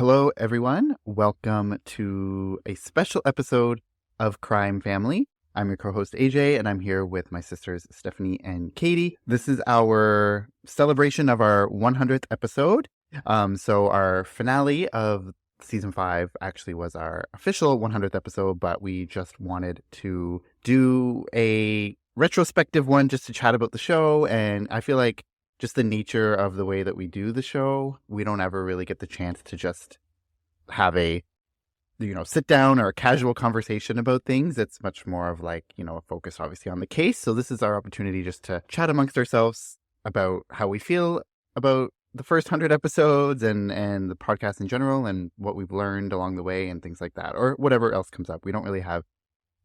Hello, everyone. Welcome to a special episode of Crime Family. I'm your co-host AJ, and I'm here with my sisters Stephanie and Katie. This is our celebration of our 100th episode. So our finale of season 5 actually was our official 100th episode, but we just wanted to do a retrospective one just to chat about the show. And I feel like just the nature of the way that we do the show, we don't ever really get the chance to just have a, sit down or a casual conversation about things. It's much more of like, a focus obviously on the case. So this is our opportunity just to chat amongst ourselves about how we feel about the first 100 episodes and the podcast in general and what we've learned along the way and things like that, or whatever else comes up. We don't really have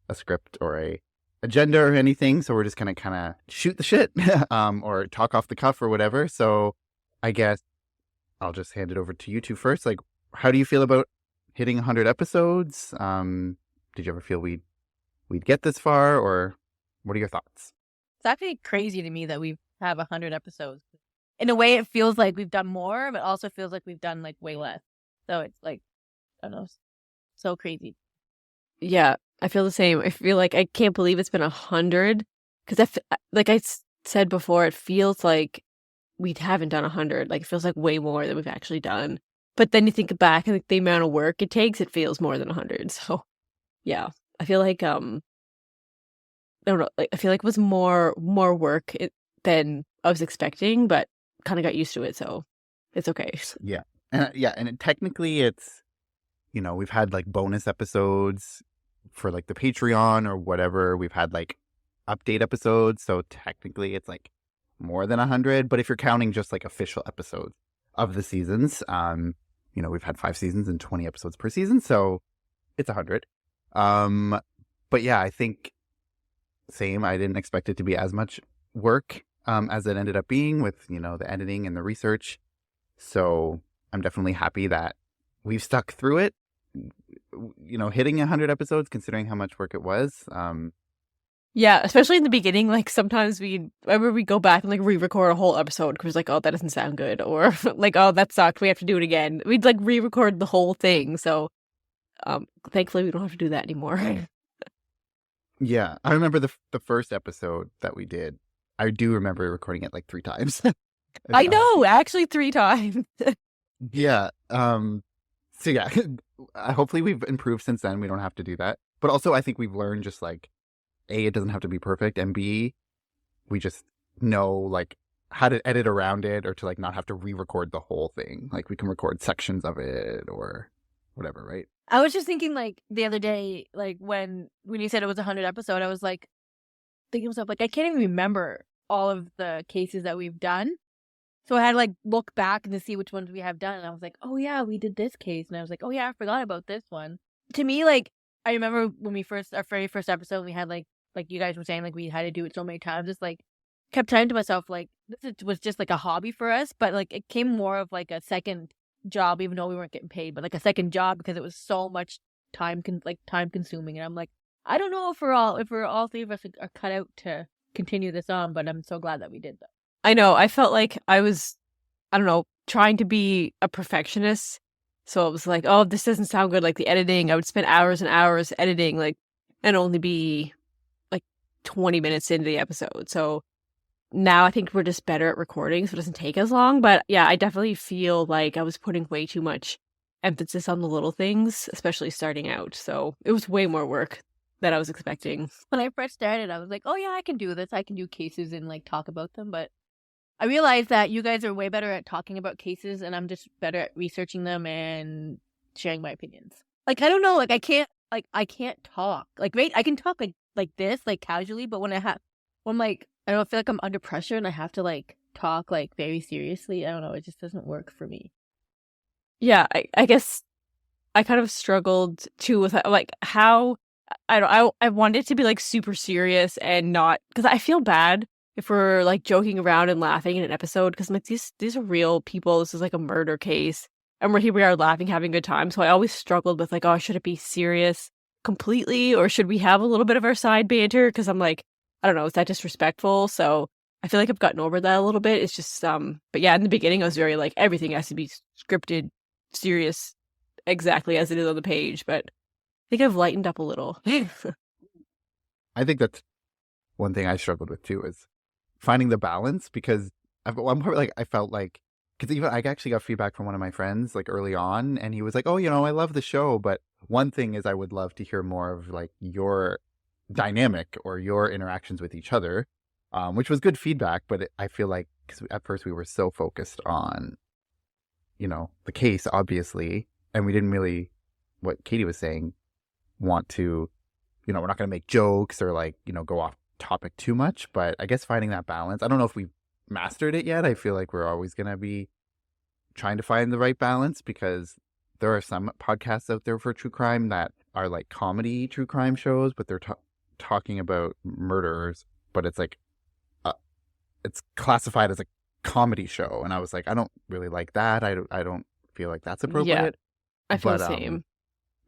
a script or a agenda or anything, so we're just gonna kind of shoot the shit or talk off the cuff or whatever. So I guess I'll just hand it over to you two first. Like, how do you feel about hitting 100 episodes? Did you ever feel we'd get this far, or what are your thoughts? It's actually crazy to me that we have 100 episodes. In a way, it feels like we've done more, but also feels like we've done like way less. So it's like, I don't know, so crazy. Yeah, I feel the same. I feel like I can't believe it's been 100 because like I said before, it feels like we haven't done 100. Like it feels like way more than we've actually done. But then you think back and like the amount of work it takes, it feels more than 100. So yeah, I feel like I don't know. Like I feel like it was more work than I was expecting, but kind of got used to it, so it's okay. Yeah, and technically it's we've had like bonus episodes for like the Patreon or whatever. We've had like update episodes, so technically it's like more than 100. But if you're counting just like official episodes of the seasons, we've had 5 seasons and 20 episodes per season, so it's 100. But yeah, I think same. I didn't expect it to be as much work as it ended up being with the editing and the research. So I'm definitely happy that we've stuck through it. Hitting 100 episodes, considering how much work it was. Yeah, especially in the beginning, like sometimes we go back and like re-record a whole episode because like, oh, that doesn't sound good, or like, oh, that sucked, we have to do it again. We'd like re-record the whole thing. So thankfully we don't have to do that anymore. Yeah, I remember the first episode that we did. I do remember recording it like 3 times. I know, actually 3 times. Yeah. So yeah, hopefully we've improved since then. We don't have to do that. But also I think we've learned just like, A, it doesn't have to be perfect, and B, we just know like how to edit around it or to like not have to re-record the whole thing. Like we can record sections of it or whatever, right? I was just thinking like the other day, like when you said it was 100 episode, I was like thinking to myself, like I can't even remember all of the cases that we've done. So I had to like look back and to see which ones we have done. And I was like, oh yeah, we did this case. And I was like, oh yeah, I forgot about this one. To me, like, I remember when our very first episode, we had like you guys were saying, like we had to do it so many times. It's like, kept telling to myself, like, this was just like a hobby for us. But like, it came more of like a second job, even though we weren't getting paid, but like a second job because it was so much time consuming. And I'm like, I don't know if we're all 3 of us are cut out to continue this on, but I'm so glad that we did that. I know. I felt like I was, I don't know, trying to be a perfectionist. So it was like, oh, this doesn't sound good. Like the editing, I would spend hours and hours editing, like, and only be like 20 minutes into the episode. So now I think we're just better at recording, so it doesn't take as long. But yeah, I definitely feel like I was putting way too much emphasis on the little things, especially starting out. So it was way more work than I was expecting. When I first started, I was like, oh yeah, I can do this. I can do cases and like talk about them. But I realized that you guys are way better at talking about cases, and I'm just better at researching them and sharing my opinions. Like, I don't know, like I can't talk. Like, right, I can talk like this, like casually, but when I'm like, I don't feel like I'm under pressure and I have to like talk like very seriously. I don't know, it just doesn't work for me. Yeah, I guess I kind of struggled too with like how I wanted it to be like super serious and not, because I feel bad if we're like joking around and laughing in an episode, because I'm like, these are real people. This is like a murder case, and here we are laughing, having a good time. So I always struggled with like, oh, should it be serious completely, or should we have a little bit of our side banter? Because I'm like, I don't know, is that disrespectful? So I feel like I've gotten over that a little bit. It's just but yeah, in the beginning I was very like, everything has to be scripted, serious, exactly as it is on the page, but I think I've lightened up a little. I think that's one thing I struggled with too, is finding the balance, because at one point, like, I felt like, because even I actually got feedback from one of my friends like early on, and he was like, "Oh, I love the show, but one thing is I would love to hear more of like your dynamic or your interactions with each other," which was good feedback. But I feel like, because at first we were so focused on, the case, obviously, and we didn't really, what Katie was saying, want to, we're not going to make jokes or like, go off topic too much. But I guess finding that balance, I don't know if we've mastered it yet. I feel like we're always going to be trying to find the right balance, because there are some podcasts out there for true crime that are like comedy true crime shows, but they're talking about murderers, but it's like, it's classified as a comedy show. And I was like, I don't really like that. I don't feel like that's appropriate. I feel But the same.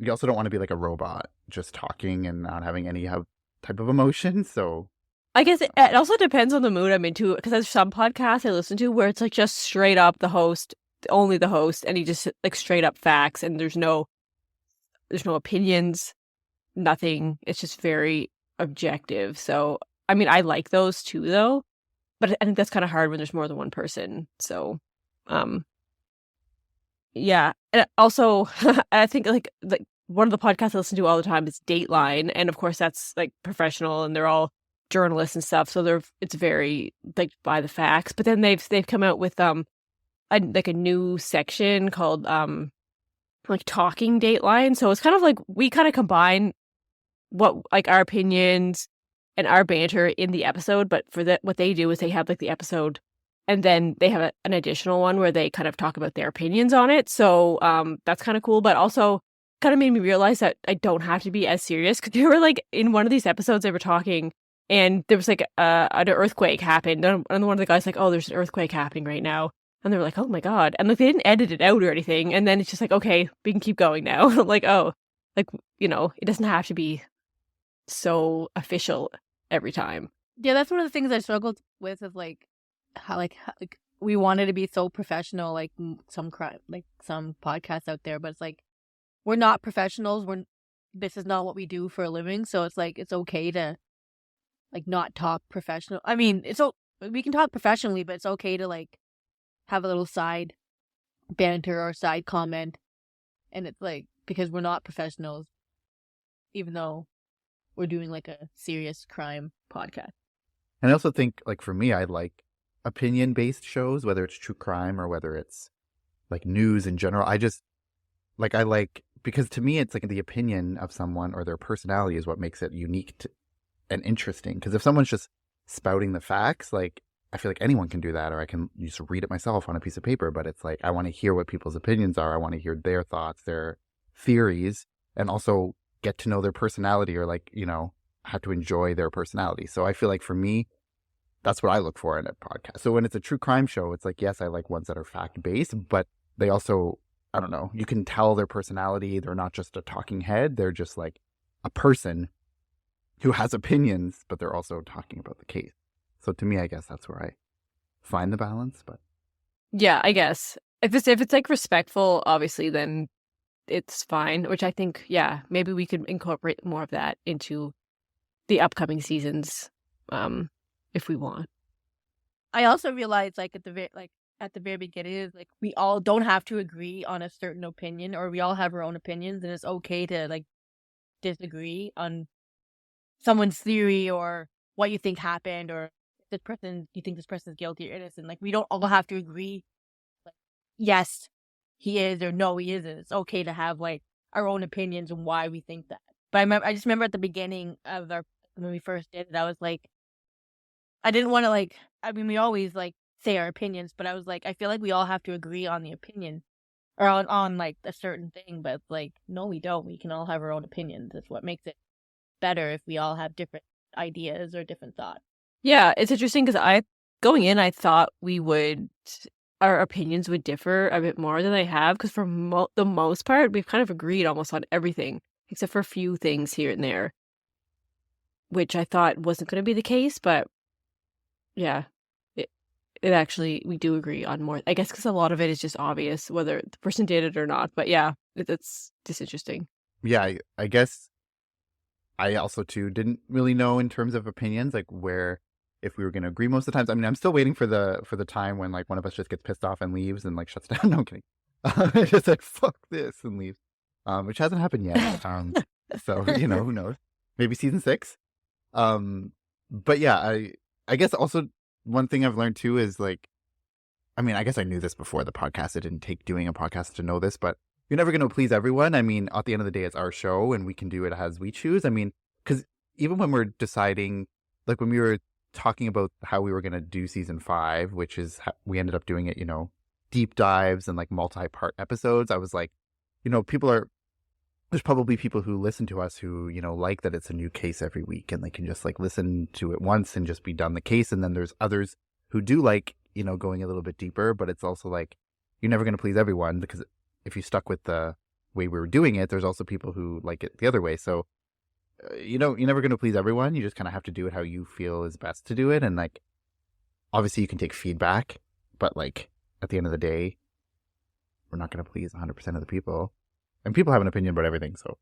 you also don't want to be like a robot just talking and not having any type of emotion. So I guess it also depends on the mood I'm into, because there's some podcasts I listen to where it's like just straight up the host, only the host, and he just like straight up facts, and there's no opinions, nothing. It's just very objective. So I mean, I like those too, though, but I think that's kind of hard when there's more than one person. So, yeah. And also, I think like one of the podcasts I listen to all the time is Dateline, and of course that's like professional, and they're all journalists and stuff, so it's very like by the facts. But then they've come out with a new section called like Talking Dateline. So it's kind of like we kind of combine what like our opinions and our banter in the episode, but for what they do is they have like the episode, and then they have an additional one where they kind of talk about their opinions on it. So that's kind of cool, but also kind of made me realize that I don't have to be as serious, because they were like, in one of these episodes they were talking, and there was like an earthquake happened, and one of the guys like, "Oh, there's an earthquake happening right now," and they were like, "Oh my god!" And like they didn't edit it out or anything, and then it's just like, "Okay, we can keep going now." Like, oh, like it doesn't have to be so official every time. Yeah, that's one of the things I struggled with, of like how we wanted to be so professional, like some podcasts out there, but it's like, we're not professionals. This is not what we do for a living, so it's like it's okay to like not talk professional. I mean, we can talk professionally, but it's okay to like have a little side banter or side comment, and it's like, because we're not professionals, even though we're doing like a serious crime podcast. And I also think, like, for me, I like opinion-based shows, whether it's true crime or whether it's like news in general. I like, because to me, it's like the opinion of someone or their personality is what makes it unique and interesting. Because if someone's just spouting the facts, like, I feel like anyone can do that, or I can just read it myself on a piece of paper. But it's like, I want to hear what people's opinions are. I want to hear their thoughts, their theories, and also get to know their personality, or like, have to enjoy their personality. So I feel like for me, that's what I look for in a podcast. So when it's a true crime show, it's like, yes, I like ones that are fact-based, but they also, I don't know, you can tell their personality. They're not just a talking head. They're just like a person who has opinions, but they're also talking about the case. So to me, I guess that's where I find the balance. But yeah, I guess if it's like respectful, obviously, then it's fine. Which I think, yeah, maybe we could incorporate more of that into the upcoming seasons, if we want. I also realized, like at the very beginning, is like we all don't have to agree on a certain opinion, or we all have our own opinions, and it's okay to like disagree on someone's theory or what you think happened, or you think this person is guilty or innocent. Like, we don't all have to agree, like, yes, he is, or no, he isn't. It's okay to have like our own opinions and why we think that. But I just remember at the beginning of when we first did it, I was like, I didn't want to like, I mean, we always like say our opinions, but I was like, I feel like we all have to agree on the opinion, or on like a certain thing. But like, no, we don't. We can all have our own opinions. That's what makes it better, if we all have different ideas or different thoughts. Yeah, it's interesting because going in, I thought our opinions would differ a bit more than they have, because for the most part, we've kind of agreed almost on everything, except for a few things here and there, which I thought wasn't going to be the case. But yeah, it actually, we do agree on more, I guess, because a lot of it is just obvious whether the person did it or not. But yeah, That's disinteresting. Yeah, I guess I also too didn't really know in terms of opinions, like where if we were going to agree most of the times. I mean, I'm still waiting for the time when like one of us just gets pissed off and leaves and like shuts down. No, I'm kidding. Just like fuck this and leaves, which hasn't happened yet. So who knows? Maybe season 6. But yeah, I guess also one thing I've learned too is like, I mean, I guess I knew this before the podcast. It didn't take doing a podcast to know this, but you're never going to please everyone. I mean, at the end of the day, it's our show and we can do it as we choose. I mean, because even when we're deciding, like when we were talking about how we were going to do season 5, which is how we ended up doing it, deep dives and like multi-part episodes. I was like, there's probably people who listen to us who, like that it's a new case every week and they can just like listen to it once and just be done the case. And then there's others who do like, going a little bit deeper, but it's also like, you're never going to please everyone because if you stuck with the way we were doing it, there's also people who like it the other way. So, you're never going to please everyone. You just kind of have to do it how you feel is best to do it. And like, obviously you can take feedback, but like at the end of the day, we're not going to please 100% of the people. And people have an opinion about everything. So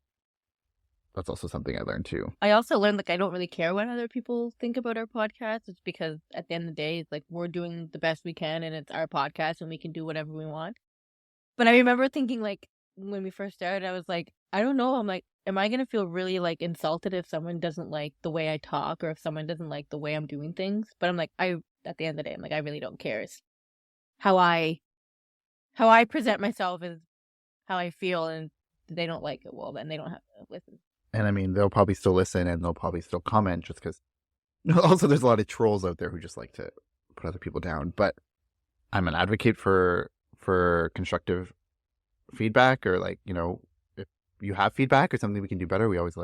that's also something I learned too. I also learned like I don't really care what other people think about our podcast. It's because at the end of the day, it's like we're doing the best we can and it's our podcast and we can do whatever we want. But I remember thinking like when we first started, I was like, I don't know. I'm like, am I going to feel really like insulted if someone doesn't like the way I talk or if someone doesn't like the way I'm doing things? But I'm like, at the end of the day, I'm like, I really don't care. It's how I present myself is how I feel, and if they don't like it, well, then they don't have to listen. And I mean, they'll probably still listen and they'll probably still comment just because. Also, there's a lot of trolls out there who just like to put other people down. But I'm an advocate for constructive feedback, or like, if you have feedback or something we can do better, we always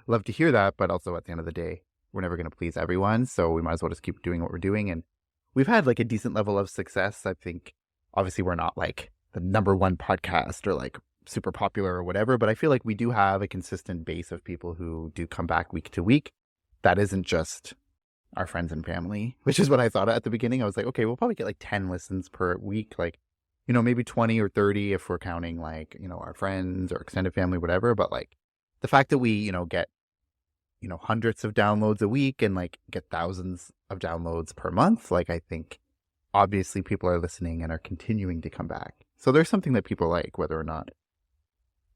love to hear that. But also at the end of the day, we're never going to please everyone. So we might as well just keep doing what we're doing. And we've had like a decent level of success. I think obviously we're not like the number one podcast or like super popular or whatever, but I feel like we do have a consistent base of people who do come back week to week. That isn't just our friends and family, which is what I thought at the beginning. I was like, okay, we'll probably get like 10 listens per week, like, maybe 20 or 30 if we're counting like, our friends or extended family, whatever. But like the fact that we, get, hundreds of downloads a week and like get thousands of downloads per month, like I think obviously people are listening and are continuing to come back. So there's something that people like, whether or not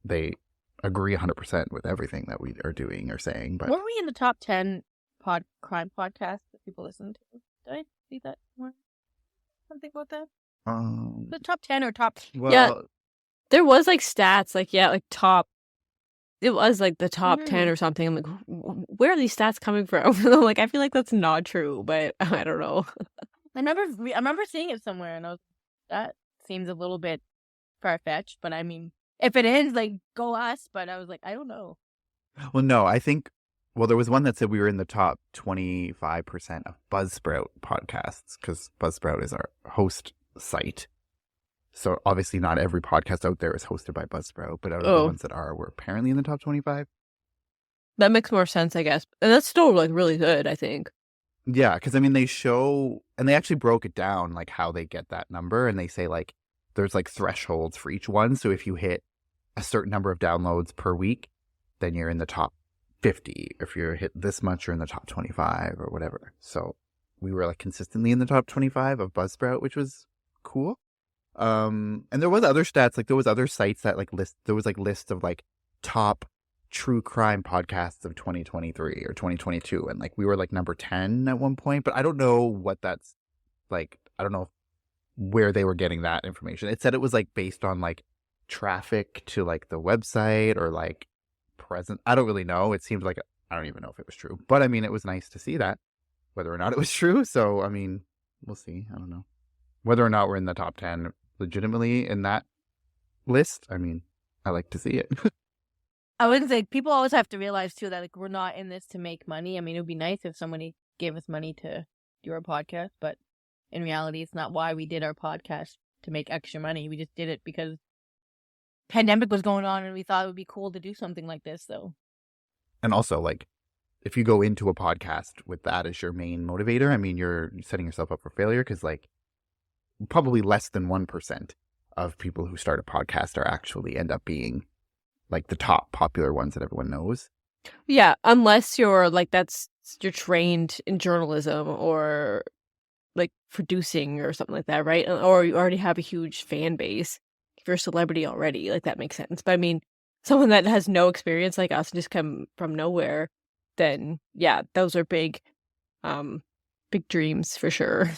they agree 100% with everything that we are doing or saying. But weren't we in the top 10 crime podcasts that people listen to? Did I see that somewhere? Something about that? The top 10 or top... Well, yeah, there was like stats, like, like top... It was like the top 10 or something. I'm like, where are these stats coming from? Like, I feel like that's not true, but I don't know. I remember seeing it somewhere and I was that seems a little bit far-fetched, but I mean, if it is, like, go us, but I was like, I don't know. Well, no, I think, there was one that said we were in the top 25% of Buzzsprout podcasts, because Buzzsprout is our host site. So obviously not every podcast out there is hosted by Buzzsprout, but out of the ones that are, we're apparently in the top 25. That makes more sense, I guess. And that's still like really good, I think. Yeah, because I mean, they show, and they actually broke it down, like how they get that number, and they say like, there's like thresholds for each one. So if you hit a certain number of downloads per week, then you're in the top 50. If you hit this much, you're in the top 25 or whatever. So we were like consistently in the top 25 of Buzzsprout, which was cool. And there was other stats, like there was other sites that like there was like lists of like top true crime podcasts of 2023 or 2022. And like we were like number 10 at one point, but I don't know what that's like. I don't know where they were getting that information. It said it was like based on like traffic to like the website or like present. I don't really know. It seemed like, I don't even know if it was true, but I mean, it was nice to see that, whether or not it was true. So, I mean, we'll see. I don't know whether or not we're in the top 10 legitimately in that list. I mean, I like to see it. I wouldn't say, people always have to realize too that like we're not in this to make money. I mean, it would be nice if somebody gave us money to do our podcast, but in reality, it's not why we did our podcast to make extra money. We just did it because pandemic was going on and we thought it would be cool to do something like this. So, and also like, if you go into a podcast with that as your main motivator, I mean, you're setting yourself up for failure, because like probably less than 1% of people who start a podcast are actually end up being like the top popular ones that everyone knows. Yeah, unless you're like you're trained in journalism or like producing or something like that, right? Or you already have a huge fan base. If you're a celebrity already, like that makes sense. But I mean, someone that has no experience like us and just come from nowhere, then yeah, those are big dreams for sure.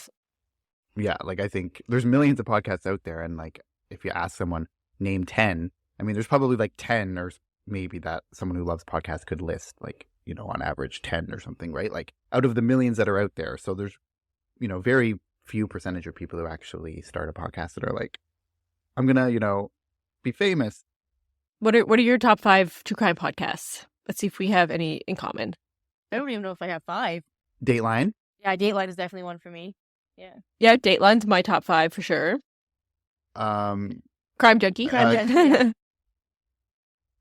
Yeah, like I think there's millions of podcasts out there, and like if you ask someone name 10, I mean there's probably like 10 or maybe that someone who loves podcasts could list, like, you know, on average 10 or something, right? Like out of the millions that are out there. So there's, you know, very few percentage of people who actually start a podcast that are like, I'm gonna, you know, be famous. What are your top 5 true crime podcasts? Let's see if we have any in common. I don't even know if I have 5. Dateline. Yeah, Dateline is definitely one for me. Yeah. Yeah, Dateline's my top 5 for sure. Crime Junkie. Crime Junkie,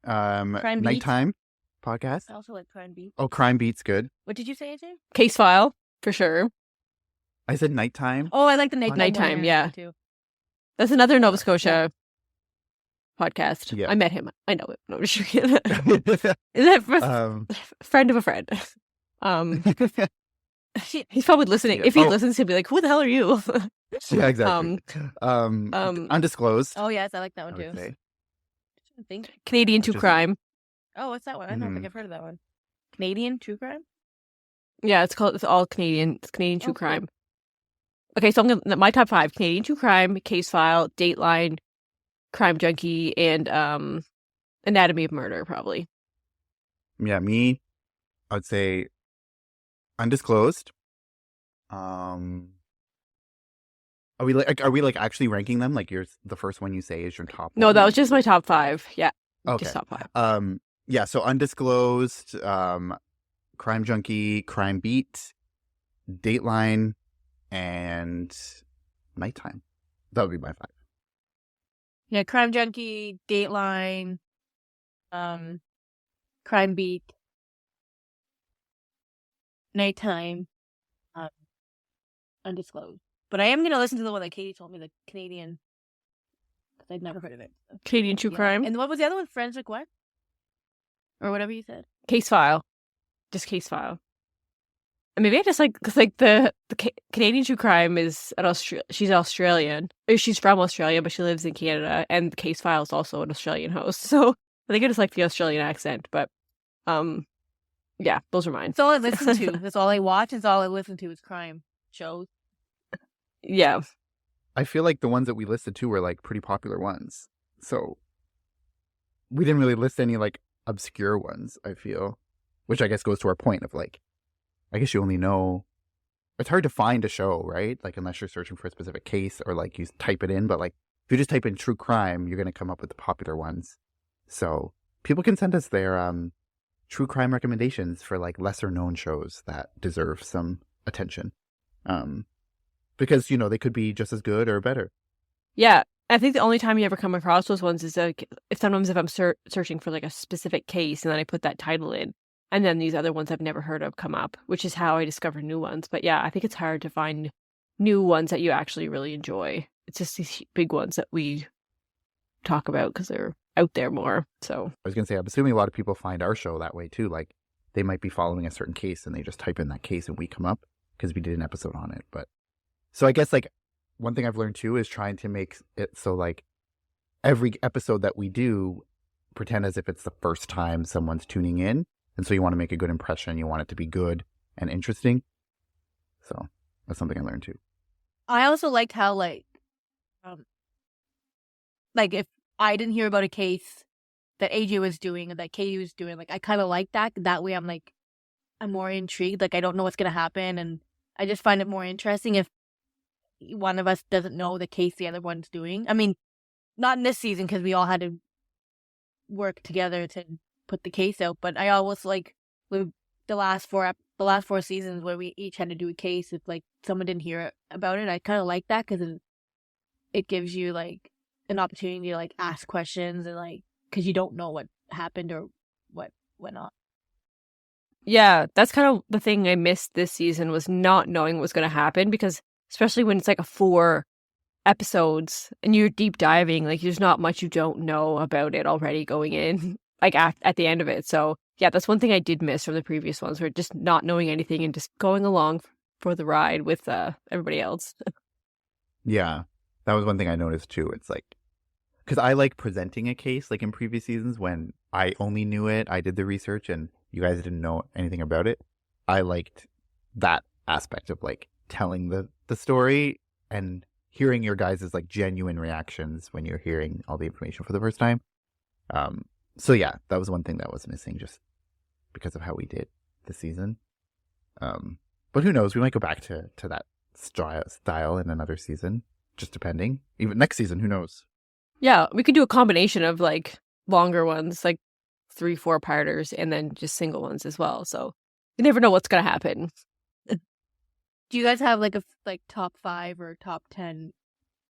Crime Nighttime podcast. I also like Crime Beat. Oh, Crime Beat's good. What did you say, AJ? Case File for sure. I said Nighttime. Oh, I like the Nighttime, one, yeah. too. That's another Nova Scotia podcast. Yeah. I met him. I know it. No, just kidding. Is that friend of a friend? He's probably listening. Yeah. If he listens, he'll be like, "Who the hell are you?" Yeah, exactly. Undisclosed. Oh yes, I like that I one would too. say. I think. Canadian True Just- Crime. Oh, what's that one? I don't think I've heard of that one. Canadian True Crime. Yeah, it's all Canadian. It's Canadian True Oh, cool. Crime. Okay, so I'm gonna my top 5: Canadian True Crime, Case File, Dateline, Crime Junkie, and Anatomy of Murder. Probably. Yeah, me, I would say Undisclosed. Are we like actually ranking them? Like the first one you say is your top No, one? that was just my top 5. Yeah, Okay. just top 5. Yeah, so Undisclosed, Crime Junkie, Crime Beat, Dateline, and Nighttime. That would be my 5. Yeah, Crime Junkie, Dateline, Crime Beat, Nighttime, Undisclosed. But I am gonna listen to the one that Katie told me, the Canadian, because I'd never heard of it. Canadian True Yeah. Crime, And what was the other one? Forensic what? Or whatever you said. Case File, just Case File. And maybe I just like because like the Canadian True Crime is she's Australian. Or she's from Australia, but she lives in Canada, and the Case File is also an Australian host. So I think I just like the Australian accent. But yeah, those are mine. That's all I listen to. That's all I watch. That's all I listen to is crime shows. Yeah. I feel like the ones that we listed too were like pretty popular ones. So we didn't really list any like obscure ones, I feel. Which I guess goes to our point of like, I guess you only know, it's hard to find a show, right? Like unless you're searching for a specific case or like you type it in, but like if you just type in true crime, you're going to come up with the popular ones. So people can send us their true crime recommendations for like lesser known shows that deserve some attention. Because, you know, they could be just as good or better. Yeah. I think the only time you ever come across those ones is like if I'm searching for like a specific case and then I put that title in, and then these other ones I've never heard of come up, which is how I discover new ones. But yeah, I think it's hard to find new ones that you actually really enjoy. It's just these big ones that we talk about because they're out there more. So I was going to say, I'm assuming a lot of people find our show that way too. Like they might be following a certain case and they just type in that case and we come up because we did an episode on it. But so I guess like one thing I've learned too is trying to make it so like every episode that we do pretend as if it's the first time someone's tuning in. And so you want to make a good impression. You want it to be good and interesting. So that's something I learned too. I also liked how like if I didn't hear about a case that AJ was doing or that Katie was doing, like I kind of like that. That way I'm more intrigued. Like I don't know what's going to happen. And I just find it more interesting if one of us doesn't know the case the other one's doing. I mean, not in this season because we all had to work together to put the case out. But I always like with the last four seasons where we each had to do a case. If like someone didn't hear about it, I kind of like that because it gives you like an opportunity to like ask questions and like because you don't know what happened or what went on. yeah, that's kind of the thing I missed this season was not knowing what was going to happen because especially when it's like a 4 episodes and you're deep diving, like there's not much you don't know about it already going in, like at the end of it. So yeah, that's one thing I did miss from the previous ones, where just not knowing anything and just going along for the ride with everybody else. Yeah, that was one thing I noticed too. It's like, because I like presenting a case like in previous seasons when I only knew it, I did the research, and you guys didn't know anything about it. I liked that aspect of like telling the story and hearing your guys' like genuine reactions when you're hearing all the information for the first time. So yeah, that was one thing that was missing just because of how we did this season. But who knows? We might go back to that style in another season, just depending. Even next season, who knows? Yeah, we could do a combination of like longer ones, like 3-4 parters, and then just single ones as well. So you never know what's gonna happen. Do you guys have like a top 5 or top 10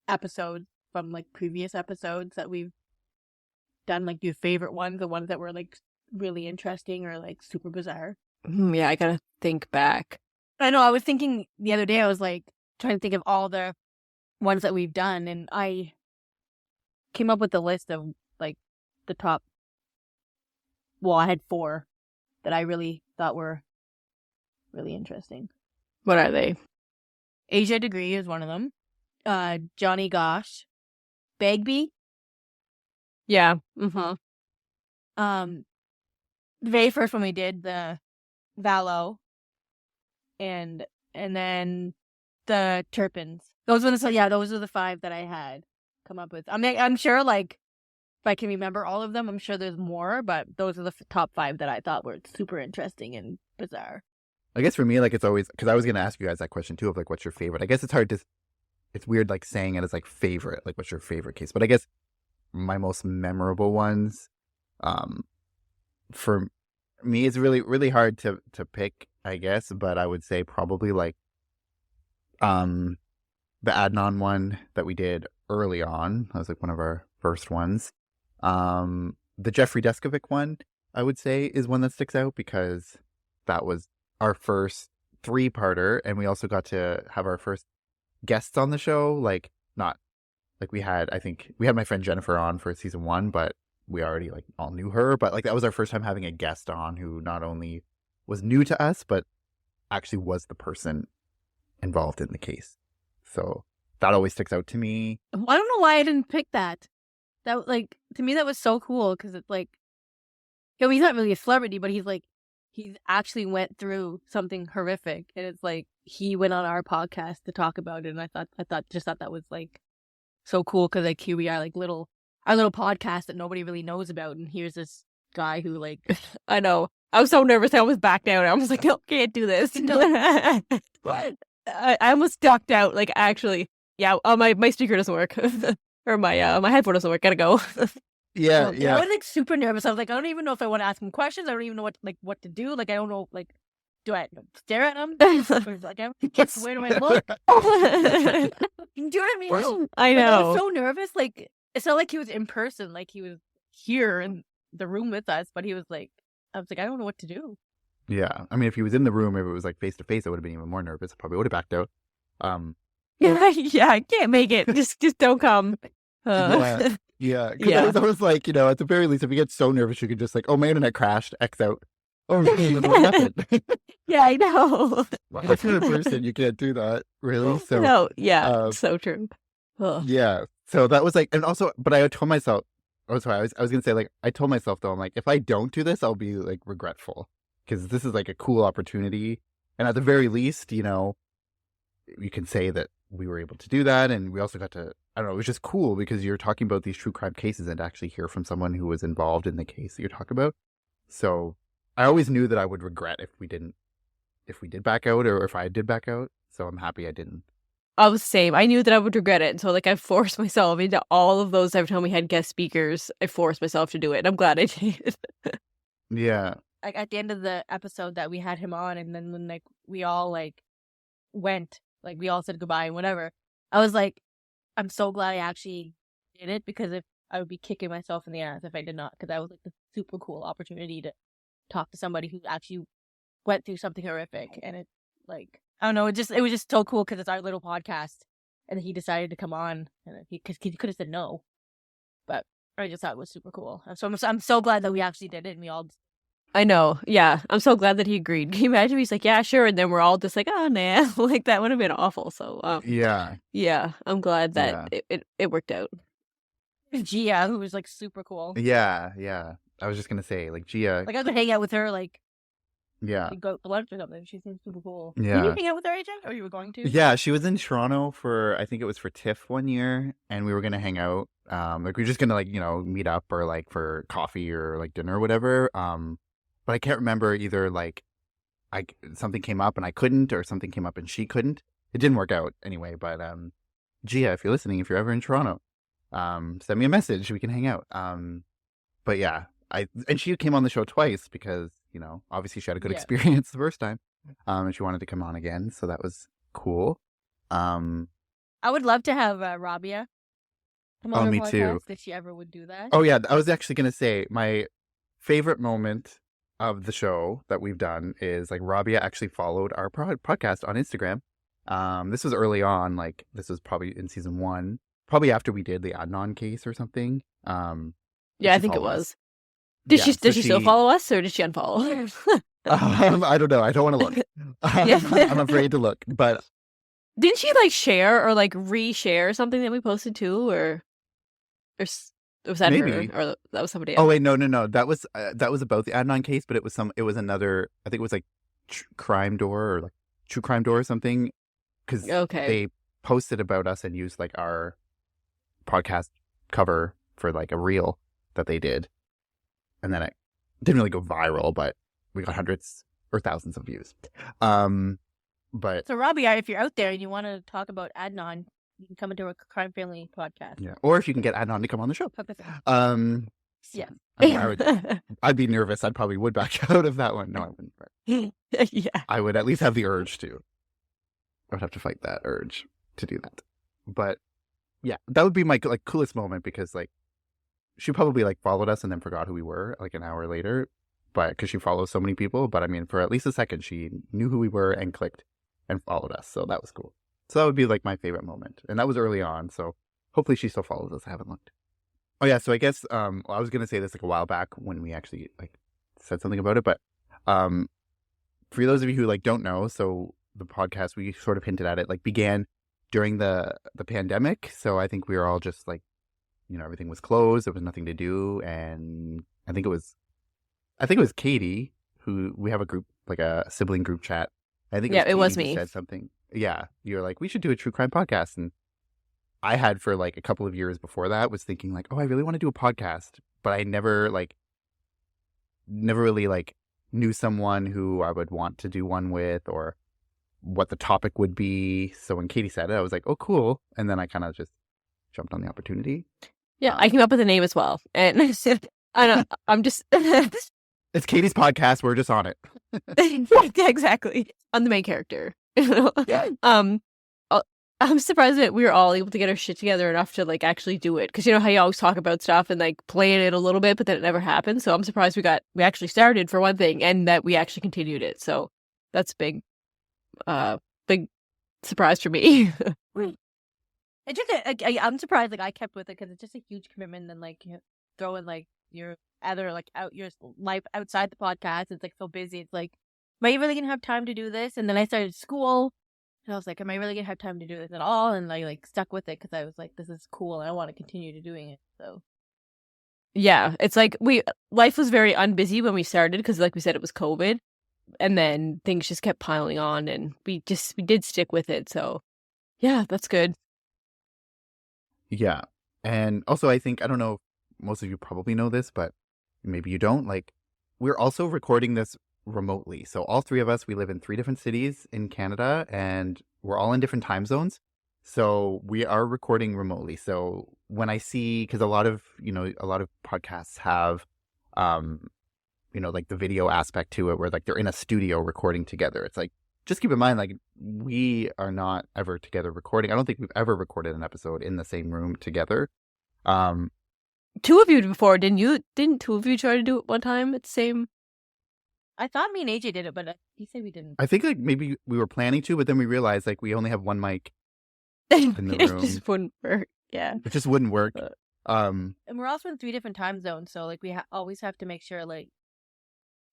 episodes from like previous episodes that we've done? Like your favorite ones, the ones that were like really interesting or like super bizarre? Yeah, I gotta think back. I know. I was thinking the other day. I was like trying to think of all the ones that we've done, and I came up with a list of like the top. Well, I had 4 that I really thought were really interesting. What are they? Asia Degree is one of them. Johnny Gosh, Bagby. Yeah. Mm-hmm. The very first one we did, the Valo, and then the Turpins. Those were those are the 5 that I had come up with. I mean, I'm sure like if I can remember all of them, I'm sure there's more, but those are the top 5 that I thought were super interesting and bizarre. I guess for me, like it's always, because I was gonna ask you guys that question too of like what's your favorite. I guess it's hard to, it's weird like saying it as like favorite, like what's your favorite case. But I guess my most memorable ones, for me, it's really hard to pick, I guess. But I would say probably like, the Adnan one that we did early on. That was like one of our first ones. The Jeffrey Deskovic one, I would say, is one that sticks out because that was our first 3-parter, and we also got to have our first guests on the show. Like, not like I think we had my friend Jennifer on for season 1, but we already like all knew her. But like that was our first time having a guest on who not only was new to us, but actually was the person involved in the case. So that always sticks out to me. I don't know why I didn't pick that. That like to me that was so cool because it's like, he's not really a celebrity, but he's actually went through something horrific, and it's like he went on our podcast to talk about it, and I thought that was like so cool because like here we are, like our little podcast that nobody really knows about, and here's this guy who like I know. I was so nervous. I almost backed out. I was like, no, can't do this. What? I almost ducked out. Like, actually, yeah. My speaker doesn't work, or my headphone doesn't work. Gotta go. Yeah. I was like super nervous. I was like, I don't even know if I want to ask him questions. I don't even know what to do. Like, I don't know. Like, do I stare at him? Like, where do I look? Do you know what I mean? I know. I was so nervous. Like, it's not like he was in person. Like, he was here in the room with us, but he was like, I was like, I don't know what to do. Yeah. I mean, if he was in the room, if it was like face to face, I would have been even more nervous. I probably would have backed out. Yeah, I can't make it. Just don't come. Yeah. Because I was like, at the very least, if you get so nervous, you could just like, oh, my internet crashed, X out. Oh, what happened? Yeah, I know. If you're a person, you can't do that, really. So no, yeah, so true. Ugh. Yeah. So that was like, and also, but I told myself, I was gonna say, like, I told myself though, I'm like, if I don't do this, I'll be like regretful because this is like a cool opportunity, and at the very least, you can say that we were able to do that, and we also got to, I don't know, it was just cool because you're talking about these true crime cases and to actually hear from someone who was involved in the case that you're talking about. So I always knew that I would regret if we did back out, or if I did back out. So I'm happy I didn't. I was the same. I knew that I would regret it. And so like I forced myself into all of those every time we had guest speakers. I forced myself to do it. And I'm glad I did. Yeah. Like at the end of the episode that we had him on, and then when like we all like went, like we all said goodbye and whatever, I was like, I'm so glad I actually did it, because if I would be kicking myself in the ass if I did not, because that was like the super cool opportunity to talk to somebody who actually went through something horrific. And it like, I don't know, it was just so cool because it's our little podcast, and he decided to come on, and because he could have said no, but I just thought it was super cool. I'm so glad that we actually did it, and we all. I know. Yeah. I'm so glad that he agreed. Can you imagine if he's like, yeah, sure. And then we're all just like, oh, nah. Like, that would have been awful. So, Yeah. I'm glad that it worked out. Gia, who was like super cool. Yeah. I was just gonna say, like, Gia. Like I would hang out with her, like Yeah. go to lunch or something. She seems super cool. Yeah. Did you hang out with her, AJ? Or you were going to? Yeah, she was in Toronto for, I think it was for TIFF one year, and we were gonna hang out. Like we were just gonna like, meet up or like for coffee or like dinner or whatever. But I can't remember either like something came up and I couldn't, or something came up and she couldn't. It didn't work out anyway, but Gia, if you're listening, if you're ever in Toronto, send me a message, we can hang out. But yeah, and she came on the show twice because, obviously she had a good experience the first time. And she wanted to come on again, so that was cool. I would love to have Rabia come on me her podcast too. if she ever would do that. Oh yeah, I was actually gonna say my favorite moment of the show that we've done is like Rabia actually followed our podcast on Instagram. This was early on, like this was probably in season 1, probably after we did the Adnan case or something. Yeah, I think it was. Did she still follow us, or did she unfollow? I don't know. I don't want to look. I'm afraid to look. But didn't she like share or like reshare something that we posted too, or was that maybe her, or that was somebody else? Oh wait, no. That was about the Adnan case, but it was another. I think it was like Crime Door or like True Crime Door or something. Because they posted about us and used like our podcast cover for like a reel that they did, and then it didn't really go viral, but we got hundreds or thousands of views. But so Rabia, if you're out there and you want to talk about Adnan, you can come into a Crime Family podcast. Yeah, or if you can get Adnan to come on the show. Yeah. I'd be nervous. I probably would back out of that one. No, I wouldn't. But yeah, I would at least have the urge to. I would have to fight that urge to do that. But yeah, that would be my like coolest moment, because like she probably like followed us and then forgot who we were like an hour later, but because she follows so many people. But I mean, for at least a second, she knew who we were and clicked and followed us. So that was cool. So that would be like my favorite moment, and that was early on. So hopefully she still follows us. I haven't looked. Oh yeah, so I guess I was gonna say this like a while back when we actually like said something about it, but for those of you who like don't know, so the podcast, we sort of hinted at it, like began during the pandemic. So I think we were all just like, everything was closed. There was nothing to do. And I think it was Katie, who we have a group, like a sibling group chat. I think it was me. Who said something. Yeah. You're like, we should do a true crime podcast. And I had for like a couple of years before that was thinking like, oh, I really want to do a podcast, but I never really like knew someone who I would want to do one with, or what the topic would be. So when Katie said it, I was like, oh, cool. And then I kind of just jumped on the opportunity. Yeah, I came up with a name as well. And I said, I'm just... It's Katie's podcast. We're just on it. Yeah, exactly. I'm the main character. I'm surprised that we were all able to get our shit together enough to like actually do it. Because you know how you always talk about stuff and like plan it a little bit, but then it never happened. So I'm surprised we actually started, for one thing, and that we actually continued it. So that's big surprise for me. It's just I'm surprised like I kept with it, because it's just a huge commitment, and like throwing like your other like out your life outside the podcast. It's like so busy. It's like, am I really gonna have time to do this? And then I started school, and I was like, am I really gonna have time to do this at all? And I like stuck with it because I was like, this is cool and I want to continue to doing it. So yeah, it's like life was very unbusy when we started, because like we said, it was COVID. And then things just kept piling on, and we did stick with it. So yeah, that's good. Yeah. And also, I think, I don't know, most of you probably know this, but maybe you don't. Like, we're also recording this remotely. So all three of us, we live in 3 different cities in Canada, and we're all in different time zones. So we are recording remotely. So when I see, because a lot of podcasts have, like the video aspect to it, where like they're in a studio recording together. It's like, just keep in mind, like, we are not ever together recording. I don't think we've ever recorded an episode in the same room together. 2 of you before, didn't you? Didn't 2 of you try to do it one time at the same? I thought me and AJ did it, but he said we didn't. I think like maybe we were planning to, but then we realized like we only have one mic in the It room. just wouldn't work. Yeah. It just wouldn't work. But- Um, And we're also in 3 different time zones, so like we always have to make sure. Like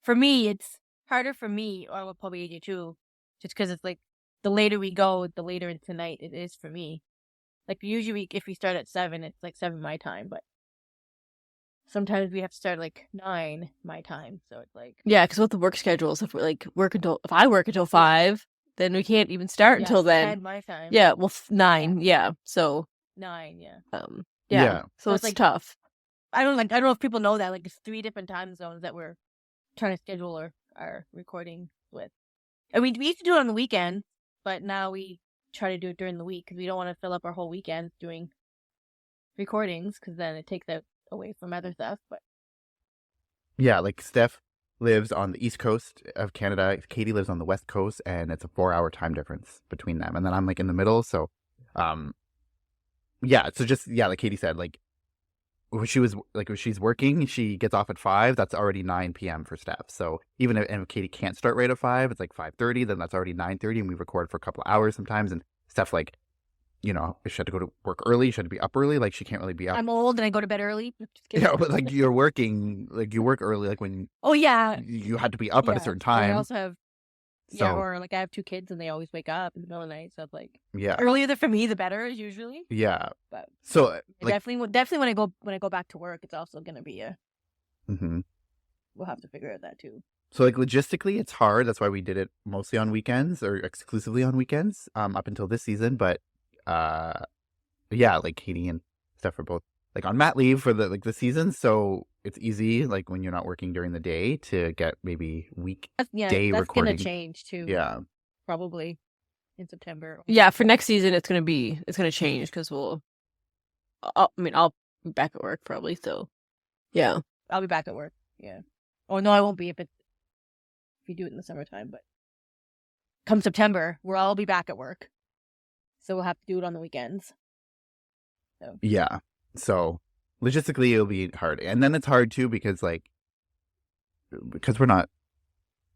for me, it's harder for me, or well, probably AJ too, just because it's like the later we go, the later into night it is for me. Like usually, if we start at 7, it's like 7 my time, but sometimes we have to start like 9 my time, so it's like Yeah, because with the work schedules, if we like if I work until 5, then we can't even start until then. 10 my time. Yeah, well, 9. Yeah, so 9, yeah. yeah. Yeah. So So it's it's like- tough. I don't know if people know that, like it's 3 different time zones that we're trying to schedule our recording with. And we used to do it on the weekend, but now we try to do it during the week because we don't want to fill up our whole weekend doing recordings because then it takes out away from other stuff. But yeah, like Steph lives on the east coast of Canada. Katie lives on the west coast, and it's a 4-hour time difference between them. And then I'm like in the middle. So, yeah. So just like Katie said, like when she's working, she gets off at 5. That's already 9 p.m. for Steph. So even if Katie can't start right at 5, it's like 5:30. Then that's already 9:30, and we record for a couple of hours sometimes. And Steph, like, you know, if she had to go to work early, she had to be up early. Like she can't really be up. I'm old and I go to bed early. Just kidding. Yeah, but like you're working, like you work early, like when Oh yeah. you had to be up at a Yeah. certain And time. I also have So or like I have 2 kids and they always wake up in the middle of the night. So it's like yeah, earlier for me the better usually. yeah. But So like, definitely when I go back to work, it's also gonna be mhm. we'll have to figure out that too. So like logistically, it's hard. That's why we did it mostly on weekends or exclusively on weekends, up until this season. But yeah, like Katie and Steph are both like on mat leave for the season, so it's easy like when you're not working during the day to get maybe day That's recording. gonna change too. Yeah, Probably in September. Yeah, for next season, it's gonna change because I'll be back at work probably. So yeah, I'll be back at work. Yeah. Oh no, I won't be if you do it in the summertime. But come September, we'll all be back at work, so we'll have to do it on the weekends. So yeah. So logistically, it'll be hard, and then it's hard too because we're not,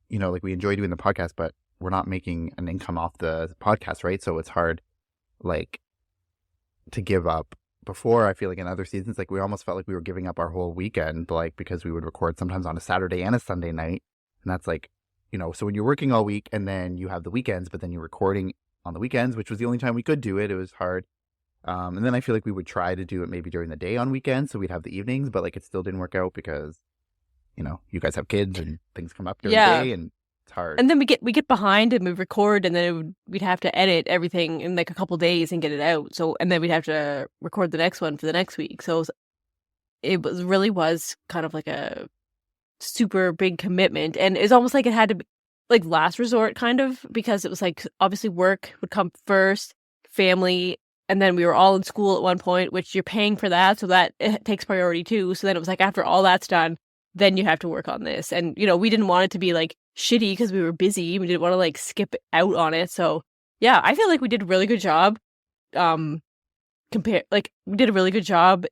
you know, like we enjoy doing the podcast, but we're not making an income off the podcast, right? So it's hard, like, to give up. Before, I feel like in other seasons, like we almost felt like we were giving up our whole weekend, like because we would record sometimes on a Saturday and a Sunday night, and that's like, you know, so when you're working all week and then you have the weekends, but then you're recording on the weekends, which was the only time we could do it. It was hard. And then I feel like we would try to do it maybe during the day on weekends, so we'd have the evenings, but like it still didn't work out because, you know, you guys have kids and things come up during Yeah. the day, and it's hard. and then we get behind and we record, and then we'd have to edit everything in like a couple days and get it out. So and then we'd have to record the next one for the next week. So it was kind of like a super big commitment, and it's almost like it had to be like last resort kind of, because it was like obviously work would come first, family, and then we were all in school at one point, which you're paying for that, so that it takes priority too. So then it was like after all that's done, then you have to work on this. And you know, we didn't want it to be like shitty because we were busy. We didn't want to like skip out on it. So yeah, I feel like we did a really good job. We did a really good job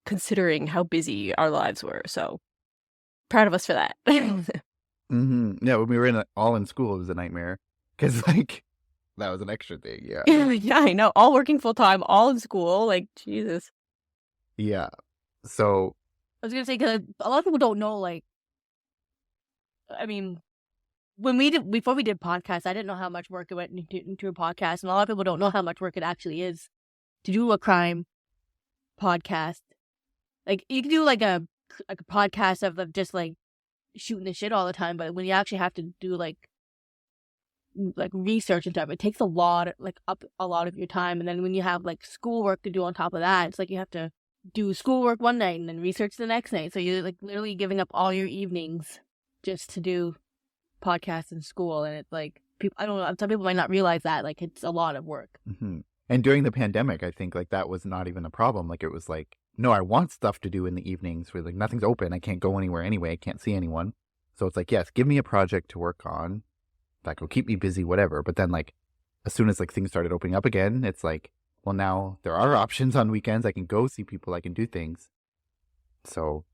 considering how busy our lives were. So proud of us for that. Mm-hmm. Yeah, when we were all in school, it was a nightmare because like that was an extra thing. Yeah, Yeah, I know. All working full time, all in school. Like Jesus. yeah. So I was gonna say because a lot of people don't know. Like, I mean, before we did podcasts, I didn't know how much work it went into a podcast, and a lot of people don't know how much work it actually is to do a crime podcast. Like, you can do like a podcast of just like shooting the shit all the time, but when you actually have to do like research and stuff, it takes a lot of your time. And then when you have like schoolwork to do on top of that, it's like you have to do schoolwork one night and then research the next night. So you're like literally giving up all your evenings just to do podcasts in school. And it's like I don't know, some people might not realize that like it's a lot of work. mm-hmm. And during the pandemic, I think like that was not even a problem. Like it was like, no, I want stuff to do in the evenings where like nothing's open. I can't go anywhere anyway. I can't see anyone. So it's like, yes, give me a project to work on that will keep me busy, whatever. But then like as soon as like things started opening up again, it's like, well, now there are options on weekends. I can go see people. I can do things. So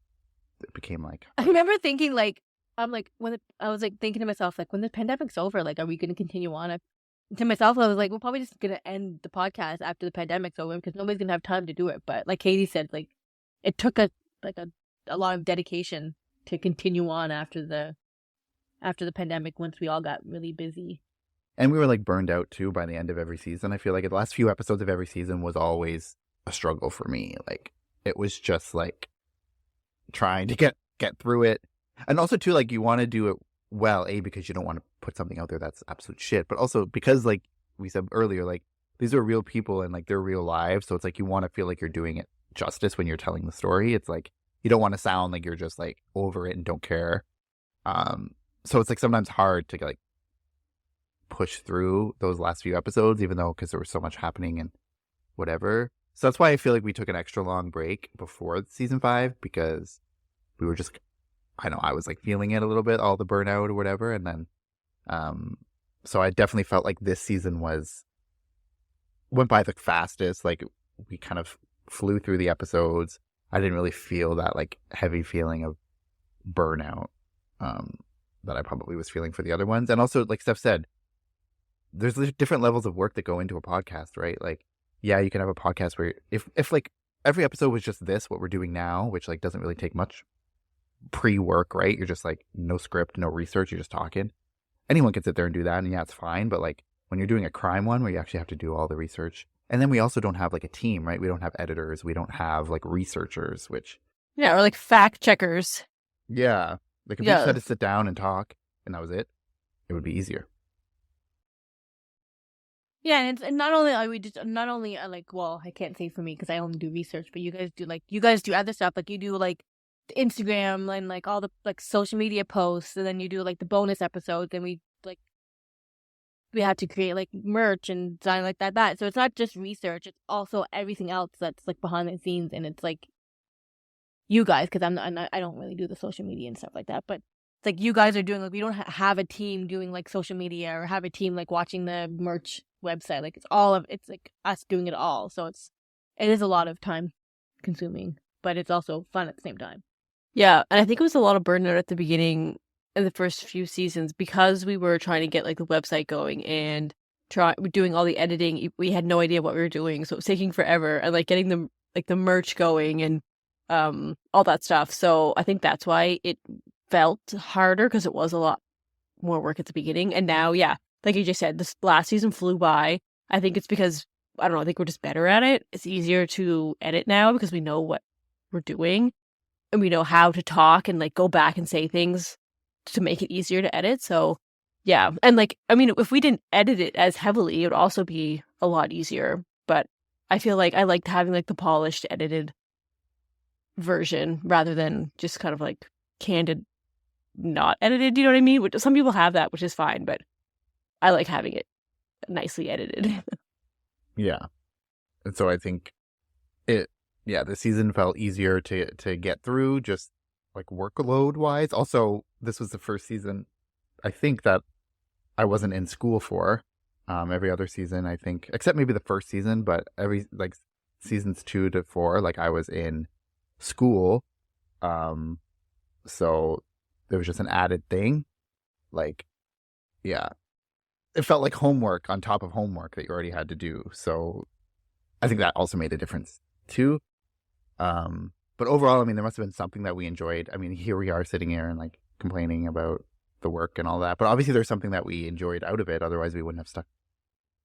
it became like, I remember thinking like, I was like thinking to myself, like when the pandemic's over, like, are we going to continue on? to myself, I was like, we're probably just gonna end the podcast after the pandemic's over because nobody's gonna have time to do it. But like Katie said, like it took a lot of dedication to continue on after the pandemic once we all got really busy. And we were like burned out too by the end of every season. I feel like the last few episodes of every season was always a struggle for me. Like it was just like trying to get through it. And also too, like you want to do it well, because you don't want to put something out there that's absolute shit, but also because like we said earlier, like these are real people and like they're real lives. So it's like you want to feel like you're doing it justice when you're telling the story. It's like you don't want to sound like you're just like over it and don't care. So it's like sometimes hard to like push through those last few episodes, even though because there was so much happening and whatever. So that's why I feel like we took an extra long break before season 5 because we were just, I know I was like feeling it a little bit, all the burnout or whatever. And then, so I definitely felt like this season went by the fastest. Like we kind of flew through the episodes. I didn't really feel that like heavy feeling of burnout, that I probably was feeling for the other ones. And also like Steph said, there's different levels of work that go into a podcast, right? Like, yeah, you can have a podcast where if like every episode was just this, what we're doing now, which like doesn't really take much pre-work, right? You're just like no script, no research, you're just talking. Anyone can sit there and do that, and yeah, it's fine. But like when you're doing a crime one where you actually have to do all the research, and then we also don't have like a team, right? We don't have editors, we don't have like researchers, which Yeah, or like fact checkers. yeah, like if we just had to sit down and talk and that was it would be easier. Yeah, and not only are we just like, well, I can't say for me because I only do research, but you guys do other stuff, like you do like the Instagram and like all the like social media posts, and then you do like the bonus episodes, and we have to create like merch and design like that. So it's not just research; it's also everything else that's like behind the scenes, and it's like you guys, because I don't really do the social media and stuff like that, but it's like you guys are doing, like we don't have a team doing like social media or have a team like watching the merch website. Like it's like us doing it all. So it is a lot of time consuming, but it's also fun at the same time. Yeah, and I think it was a lot of burnout at the beginning in the first few seasons because we were trying to get like the website going and doing all the editing. We had no idea what we were doing, so it was taking forever, and like getting the merch going and all that stuff. So I think that's why it felt harder, because it was a lot more work at the beginning. And now, yeah, like you just said, this last season flew by. I think it's because, I don't know, I think we're just better at it. It's easier to edit now because we know what we're doing and we know how to talk and like go back and say things to make it easier to edit. So yeah. And like, I mean, if we didn't edit it as heavily, it would also be a lot easier. But I feel like I liked having like the polished edited version rather than just kind of like candid, not edited. You know what I mean? Some people have that, which is fine, but I like having it nicely edited. Yeah. And so I think the season felt easier to get through, just like workload wise. Also, this was the first season I think that I wasn't in school for. Every other season, I think, except maybe the first season, but every like seasons 2 to 4, like I was in school. So there was just an added thing. Like, yeah, it felt like homework on top of homework that you already had to do. So I think that also made a difference too. But overall, I mean, there must have been something that we enjoyed. I mean, here we are sitting here and like complaining about the work and all that, but obviously there's something that we enjoyed out of it. Otherwise we wouldn't have stuck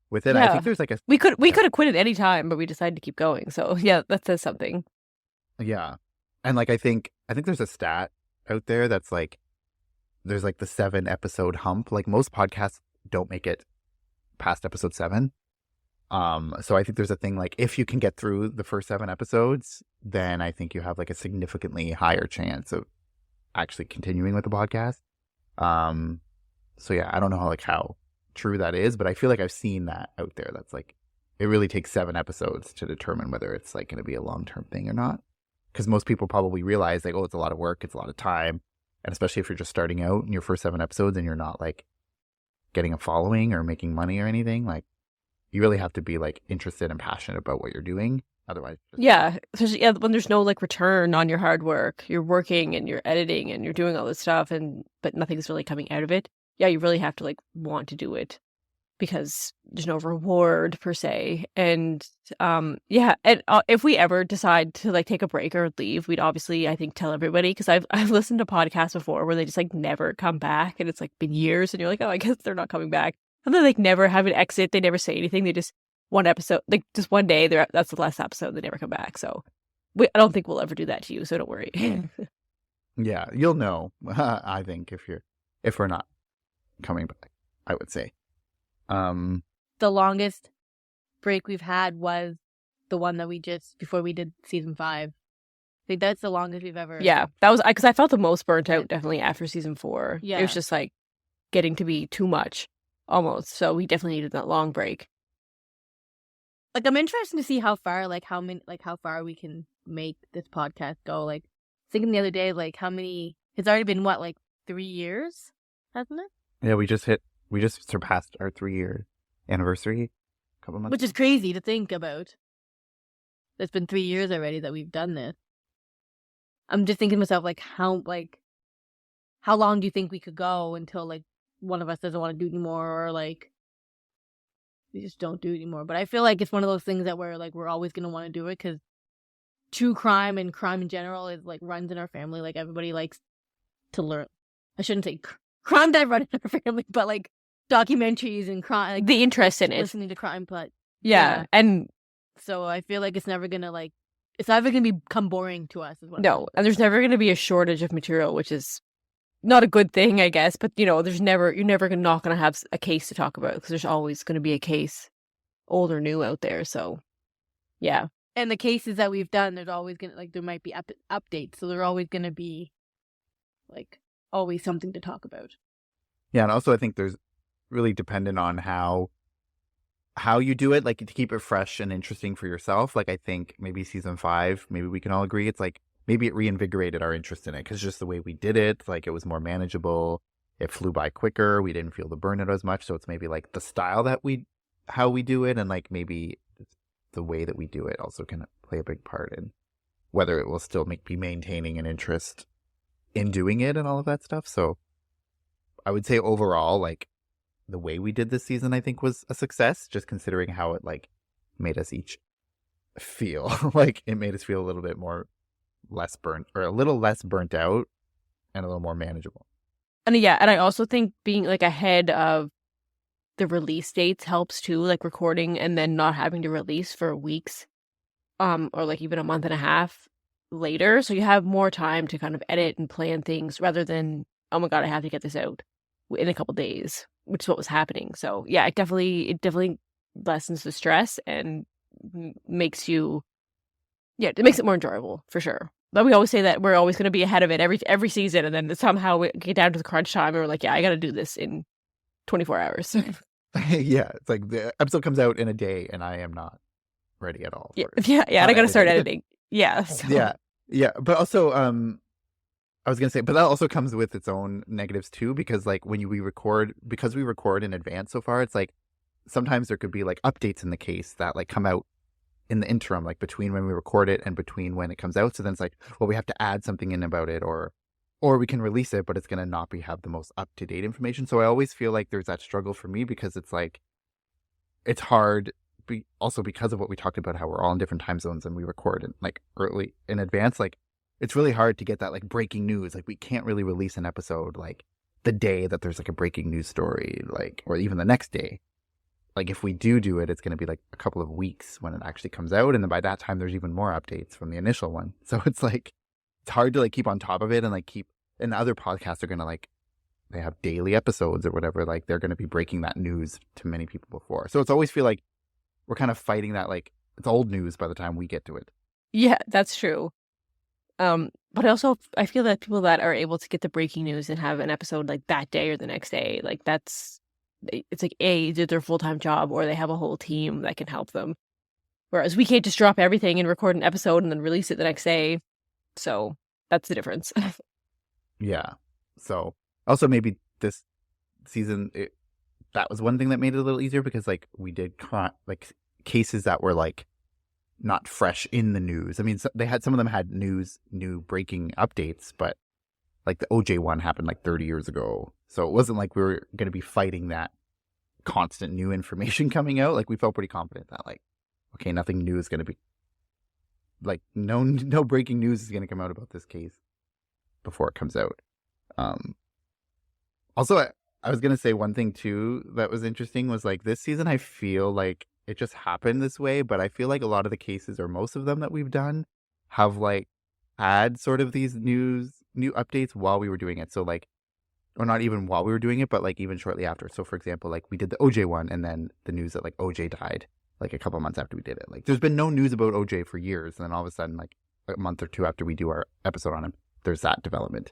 with it. Yeah. I think there's like we could have quit at any time, but we decided to keep going. So yeah, that says something. Yeah. And like, I think there's a stat out there that's like, there's like the 7 episode hump. Like most podcasts don't make it past episode 7. So I think there's a thing like, if you can get through the first 7 episodes, then I think you have like a significantly higher chance of actually continuing with the podcast. So yeah, I don't know how true that is, but I feel like I've seen that out there. That's like, it really takes 7 episodes to determine whether it's like going to be a long-term thing or not. Because most people probably realize like, oh, it's a lot of work, it's a lot of time. And especially if you're just starting out in your first 7 episodes and you're not like getting a following or making money or anything, like you really have to be like interested and passionate about what you're doing. Otherwise, especially when there's no like return on your hard work, you're working and you're editing and you're doing all this stuff, but nothing's really coming out of it. Yeah, you really have to like want to do it. because there's no reward per se. And yeah, and if we ever decide to like take a break or leave, we'd obviously, I think, tell everybody, because I've listened to podcasts before where they just like never come back, and it's like been years, and you're like, oh, I guess they're not coming back, and they like never have an exit, they never say anything, they just one episode, like just one day, that's the last episode, they never come back. So I don't think we'll ever do that to you, so don't worry. Yeah, you'll know. I think if we're not coming back, I would say. The longest break we've had was the one that we just before we did season 5. I think that's the longest we've ever. Yeah, that was because I felt the most burnt out definitely after season 4. Yeah, it was just like getting to be too much almost. So we definitely needed that long break. Like, I'm interested to see how far we can make this podcast go. Like, thinking the other day, like how many? It's already been what, like 3 years, hasn't it? Yeah, we just surpassed our 3-year anniversary a couple months. Which is crazy to think about. It's been 3 years already that we've done this. I'm just thinking to myself, how long do you think we could go until like one of us doesn't want to do anymore, or like we just don't do it anymore? But I feel like it's one of those things that we're always gonna want to do it, because true crime and crime in general is like runs in our family. Like, everybody likes to learn. I shouldn't say crime that run in our family, but like documentaries and crime, like, the interest in it, listening to crime. But yeah, and so I feel like it's never gonna become boring to us. No, and there's never gonna be a shortage of material, which is not a good thing, I guess. But you're never not gonna have a case to talk about, because there's always gonna be a case, old or new, out there. So yeah. And the cases that we've done, there's always gonna there might be updates, so they're always gonna be like always something to talk about. Yeah, and also I think there's really dependent on how you do it, like to keep it fresh and interesting for yourself. Like, I think maybe season 5, maybe we can all agree, it's like maybe it reinvigorated our interest in it, because just the way we did it, like it was more manageable, it flew by quicker, we didn't feel the burnout as much. So it's maybe like the style how we do it, and like maybe the way that we do it also can play a big part in whether it will still be maintaining an interest in doing it and all of that stuff. So I would say overall, like, the way we did this season, I think, was a success, just considering how it like made us each feel. Like, it made us feel a little bit less burnt out, and a little more manageable. And yeah, and I also think being like ahead of the release dates helps too, like recording and then not having to release for weeks, or like even a month and a half later. So you have more time to kind of edit and plan things, rather than, oh my God, I have to get this out in a couple days, which is what was happening. So yeah, it definitely lessens the stress and makes it more enjoyable, for sure. But we always say that we're always going to be ahead of it every season, and then somehow we get down to the crunch time and we're like, yeah, I got to do this in 24 hours. Yeah, it's like the episode comes out in a day and I am not ready at all. Yeah, and I got to start editing. Yeah. So. Yeah. But also, I was going to say, but that also comes with its own negatives too, because like when we record in advance so far, it's like sometimes there could be like updates in the case that like come out in the interim, like between when we record it and between when it comes out. So then it's like, well, we have to add something in about it, or we can release it, but it's going to not have the most up-to-date information. So I always feel like there's that struggle for me, because it's like, it's hard, also because of what we talked about, how we're all in different time zones and we record in like early in advance. Like, it's really hard to get that like breaking news. Like, we can't really release an episode like the day that there's like a breaking news story, like, or even the next day. Like, if we do it, it's going to be like a couple of weeks when it actually comes out. And then by that time, there's even more updates from the initial one. So it's like, it's hard to like keep on top of it, and like and the other podcasts are going to like, they have daily episodes or whatever. Like, they're going to be breaking that news to many people before. So it's always feel like we're kind of fighting that, like, it's old news by the time we get to it. Yeah, that's true. But also I feel that people that are able to get the breaking news and have an episode like that day or the next day, like it's like either their full-time job or they have a whole team that can help them. Whereas we can't just drop everything and record an episode and then release it the next day. So that's the difference. Yeah. So also maybe this season, that was one thing that made it a little easier, because like we did like cases that were like not fresh in the news. I mean, some of them had new breaking updates, but like the OJ one happened like 30 years ago. So it wasn't like we were going to be fighting that constant new information coming out, like we felt pretty confident that like, okay, nothing new is going to be like no breaking news is going to come out about this case before it comes out. Also, I was going to say one thing too that was interesting was like this season I feel like it just happened this way, but I feel like a lot of the cases or most of them that we've done have like had sort of these new updates while we were doing it. So like, or not even while we were doing it, but like even shortly after. So for example, like we did the OJ one and then the news that like OJ died like a couple months after we did it. Like there's been no news about OJ for years. And then all of a sudden, like a month or two after we do our episode on him, there's that development.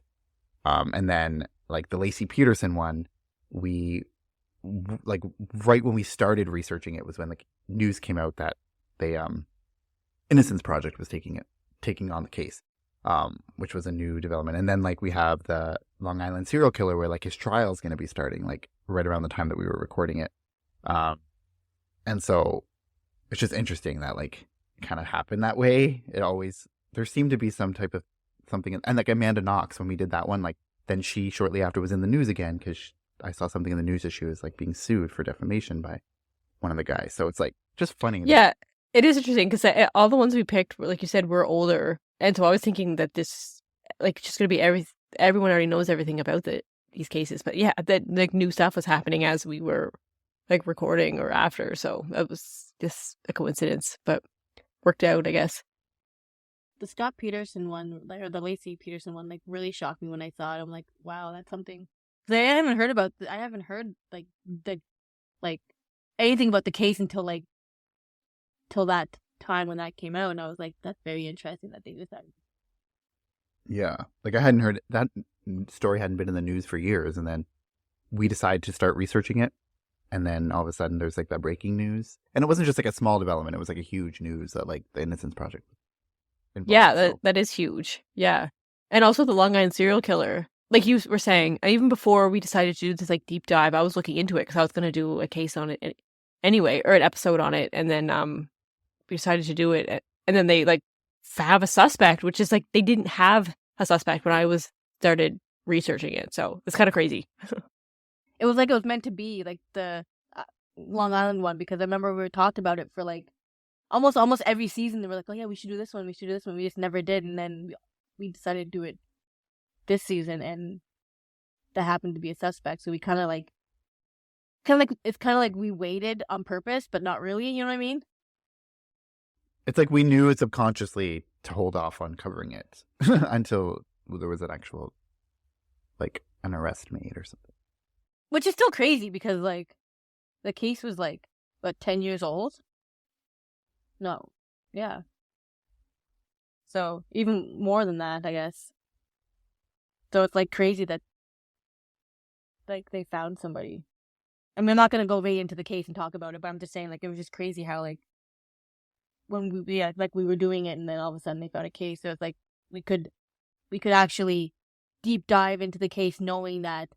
And then like the Lacey Peterson one, we like right when we started researching it was when like news came out that they Innocence Project was taking on the case, which was a new development. And then like we have the Long Island serial killer where like his trial is going to be starting like right around the time that we were recording it. And so it's just interesting that like it kind of happened that way. There seemed to be some type of something. And like Amanda Knox, when we did that one, like then she shortly after was in the news again because I saw something in the news that she was like being sued for defamation by one of the guys. So it's like just funny. Yeah, it is interesting because all the ones we picked, like you said, were older. And so I was thinking that this, like, just going to be everyone already knows everything about these cases. But yeah, that like new stuff was happening as we were like recording or after. So that was just a coincidence, but worked out, I guess. The Scott Peterson one, or the Lacey Peterson one, like really shocked me when I saw it. I'm like, wow, that's something. Because I haven't heard like anything about the case until that time when that came out, and I was like, that's very interesting that they decided. Yeah, like I hadn't heard that story, hadn't been in the news for years, and then we decided to start researching it, and then all of a sudden there's like that breaking news, and it wasn't just like a small development; it was like a huge news that like the Innocence Project. Yeah, that is huge. Yeah, and also the Long Island serial killer. Like you were saying, even before we decided to do this like deep dive, I was looking into it because I was going to do a case on it anyway, or an episode on it, and then we decided to do it, and then they like have a suspect, which is like they didn't have a suspect when I started researching it, so it's kind of crazy. It was meant to be like the Long Island one, because I remember we talked about it for like almost every season. They were like, oh yeah, we should do this one, we just never did, and then we decided to do it this season, and that happened to be a suspect, so we kind of like we waited on purpose, but not really, you know what I mean? It's like we knew it subconsciously to hold off on covering it until there was an actual, like, an arrest made or something. Which is still crazy because, like, the case was, like, what, 10 years old? No. Yeah. So, even more than that, I guess. So it's, like, crazy that, like, they found somebody. I mean, I'm not going to go way into the case and talk about it, but I'm just saying, like, it was just crazy how, like, when we were doing it, and then all of a sudden they found a case. So it's like we could actually deep dive into the case, knowing that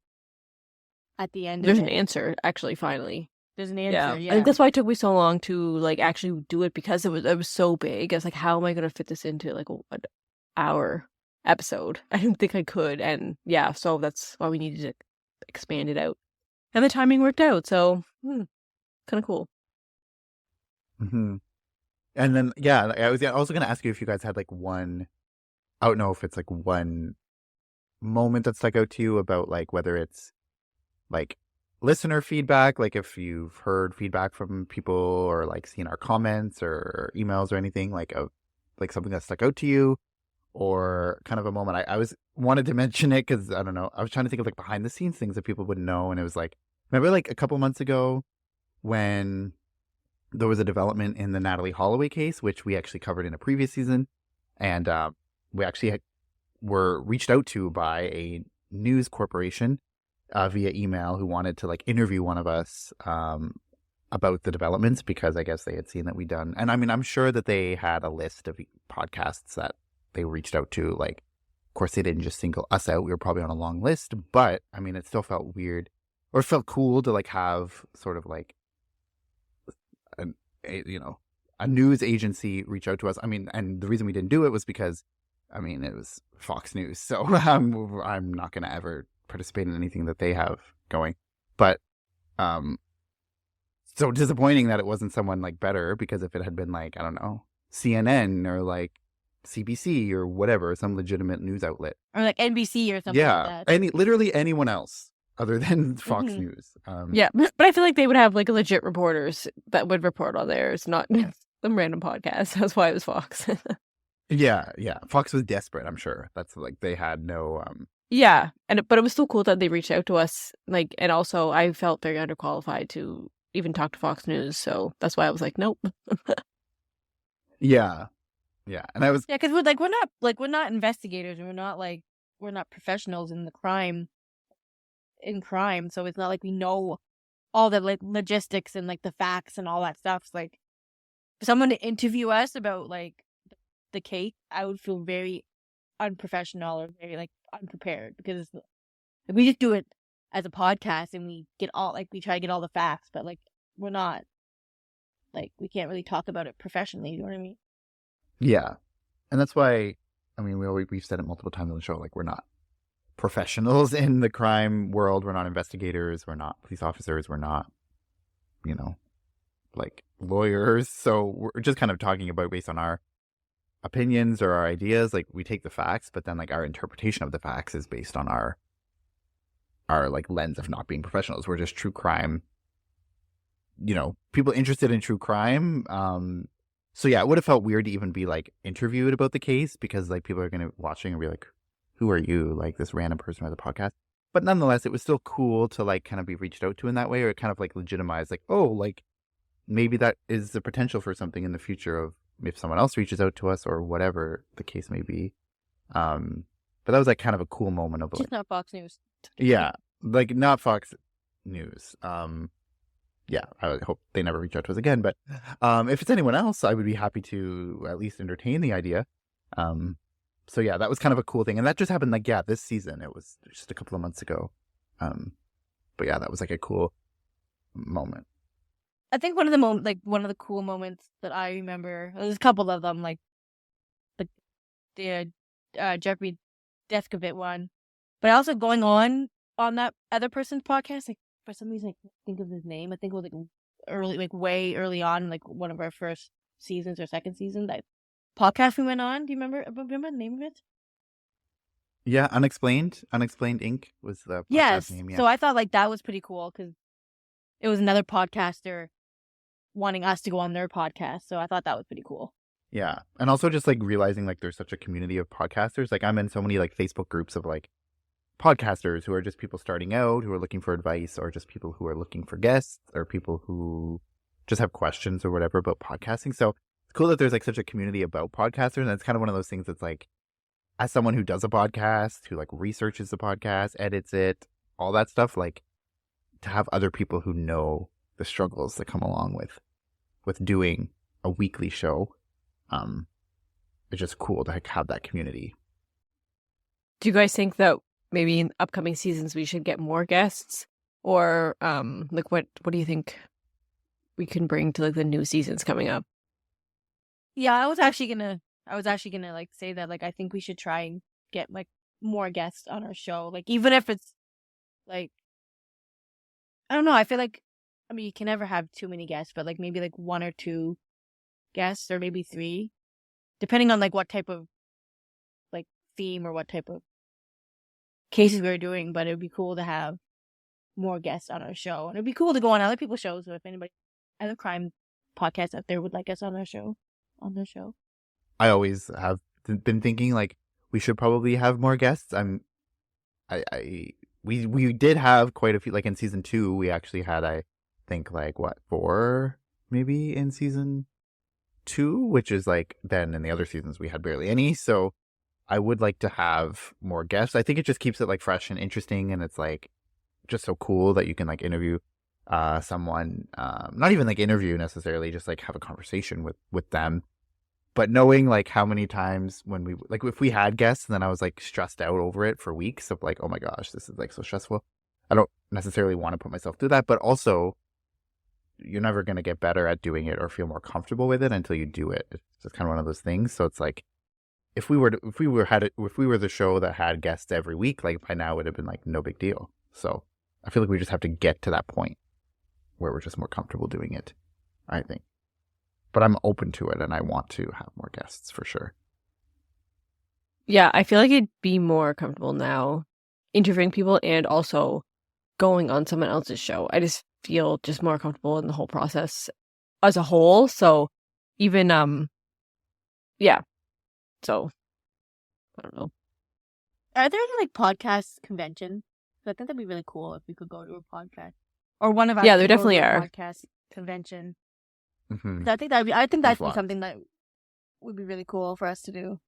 at the end there's an answer. Actually, finally, there's an answer. Yeah. I think that's why it took me so long to like actually do it, because it was so big. I was like, how am I going to fit this into like an hour episode? I didn't think I could, and yeah, so that's why we needed to expand it out, and the timing worked out. So kind of cool. Mm-hmm. And then, yeah, I was also going to ask you if you guys had like one, I don't know if it's like one moment that stuck out to you about like whether it's like listener feedback, like if you've heard feedback from people or like seen our comments or emails or anything like like something that stuck out to you, or kind of a moment. I wanted to mention it because I don't know, I was trying to think of like behind the scenes things that people wouldn't know. And it was like, remember like a couple months ago when there was a development in the Natalie Holloway case, which we actually covered in a previous season. And we actually were reached out to by a news corporation via email who wanted to like interview one of us about the developments, because I guess they had seen that we'd done. And I mean, I'm sure that they had a list of podcasts that they reached out to. Like, of course, they didn't just single us out. We were probably on a long list. But I mean, it still felt weird, or it felt cool to like have sort of like a news agency reach out to us. I mean, and the reason we didn't do it was because, I mean, it was Fox News. So I'm not going to ever participate in anything that they have going. But so disappointing that it wasn't someone like better, because if it had been like, I don't know, CNN or like CBC or whatever, some legitimate news outlet. Or like NBC or something like Yeah. that. Literally anyone else other than Fox Mhm. News. Yeah, but I feel like they would have like legit reporters that would report on theirs, not some random podcast. That's why it was Fox. Yeah. Fox was desperate, I'm sure. That's like they had no Yeah, but it was still cool that they reached out to us. Like, and also I felt very underqualified to even talk to Fox News, so that's why I was like, nope. Yeah. And I was Yeah, because we're not investigators, and we're not professionals in crime. So it's not like we know all the like logistics and like the facts and all that stuff. It's like for someone to interview us about like the case, I would feel very unprofessional or very like unprepared, because we just do it as a podcast and we try to get all the facts, but like we're not like we can't really talk about it professionally. You know what I mean? Yeah. And that's why, I mean, we've said it multiple times on the show, like we're not professionals in the crime world. We're not investigators. We're not police officers. We're not, like lawyers. So we're just kind of talking about based on our opinions or our ideas. Like we take the facts, but then like our interpretation of the facts is based on our like lens of not being professionals. We're just true crime, people interested in true crime. So yeah, it would have felt weird to even be like interviewed about the case, because like people are going to watching and be like, who are you? Like this random person has a podcast. But nonetheless, it was still cool to like kind of be reached out to in that way, or it kind of like legitimized like, oh, like maybe that is the potential for something in the future of if someone else reaches out to us or whatever the case may be. But that was like kind of a cool moment of like, Just not Fox News. yeah, like not Fox News. Yeah, I would hope they never reach out to us again. But if it's anyone else, I would be happy to at least entertain the idea. So yeah, that was kind of a cool thing. And that just happened like, this season. It was just a couple of months ago. But yeah, that was like a cool moment. I think one of the cool moments that I remember, there's a couple of them, like the Jeffrey Deskovic one, but also going on that other person's podcast, like for some reason I can't think of his name. I think it was like way early on, like one of our first seasons or second season, that podcast we went on. Do you remember the name of it? Yeah, Unexplained Inc. was the podcast Yes. name. Yeah. So I thought like that was pretty cool, because it was another podcaster wanting us to go on their podcast. So I thought that was pretty cool. Yeah. And also just like realizing like there's such a community of podcasters. Like I'm in so many like Facebook groups of like podcasters who are just people starting out, who are looking for advice, or just people who are looking for guests, or people who just have questions or whatever about podcasting. So it's cool that there's like such a community about podcasters. And it's kind of one of those things that's like, as someone who does a podcast, who like researches the podcast, edits it, all that stuff, like to have other people who know the struggles that come along with doing a weekly show, it's just cool to have that community. Do you guys think that maybe in upcoming seasons we should get more guests, or like what do you think we can bring to like the new seasons coming up? Yeah, I was actually gonna like say that like I think we should try and get like more guests on our show. Like even if it's like, I don't know, I feel like, I mean, you can never have too many guests, but like maybe like one or two guests, or maybe three, depending on like what type of like theme or what type of cases we were doing. But it would be cool to have more guests on our show, and it'd be cool to go on other people's shows. So if anybody, other crime podcasts out there would like us on their show. I always have been thinking like we should probably have more guests. We did have quite a few, like in season 2, we actually had, I think like 4 maybe in season 2, which is like, then in the other seasons we had barely any. So I would like to have more guests. I think it just keeps it like fresh and interesting, and it's like just so cool that you can like interview someone, not even like interview necessarily, just like have a conversation with them. But knowing like how many times when we, like if we had guests and then I was like stressed out over it for weeks of like, oh my gosh, this is like so stressful. I don't necessarily want to put myself through that, but also you're never going to get better at doing it or feel more comfortable with it until you do it. It's just kind of one of those things. So it's like, if we were the show that had guests every week, like by now it would have been like no big deal. So I feel like we just have to get to that point. where we're just more comfortable doing it, I think. But I'm open to it, and I want to have more guests for sure. Yeah, I feel like it'd be more comfortable now interviewing people and also going on someone else's show. I just feel just more comfortable in the whole process as a whole. So even yeah. So I don't know. Are there any like podcast conventions? I think that'd be really cool if we could go to a podcast or one of us. Yeah, there could go definitely to a are. podcast convention. Mm-hmm. So I think that'd There's be lots. something that would be really cool for us to do.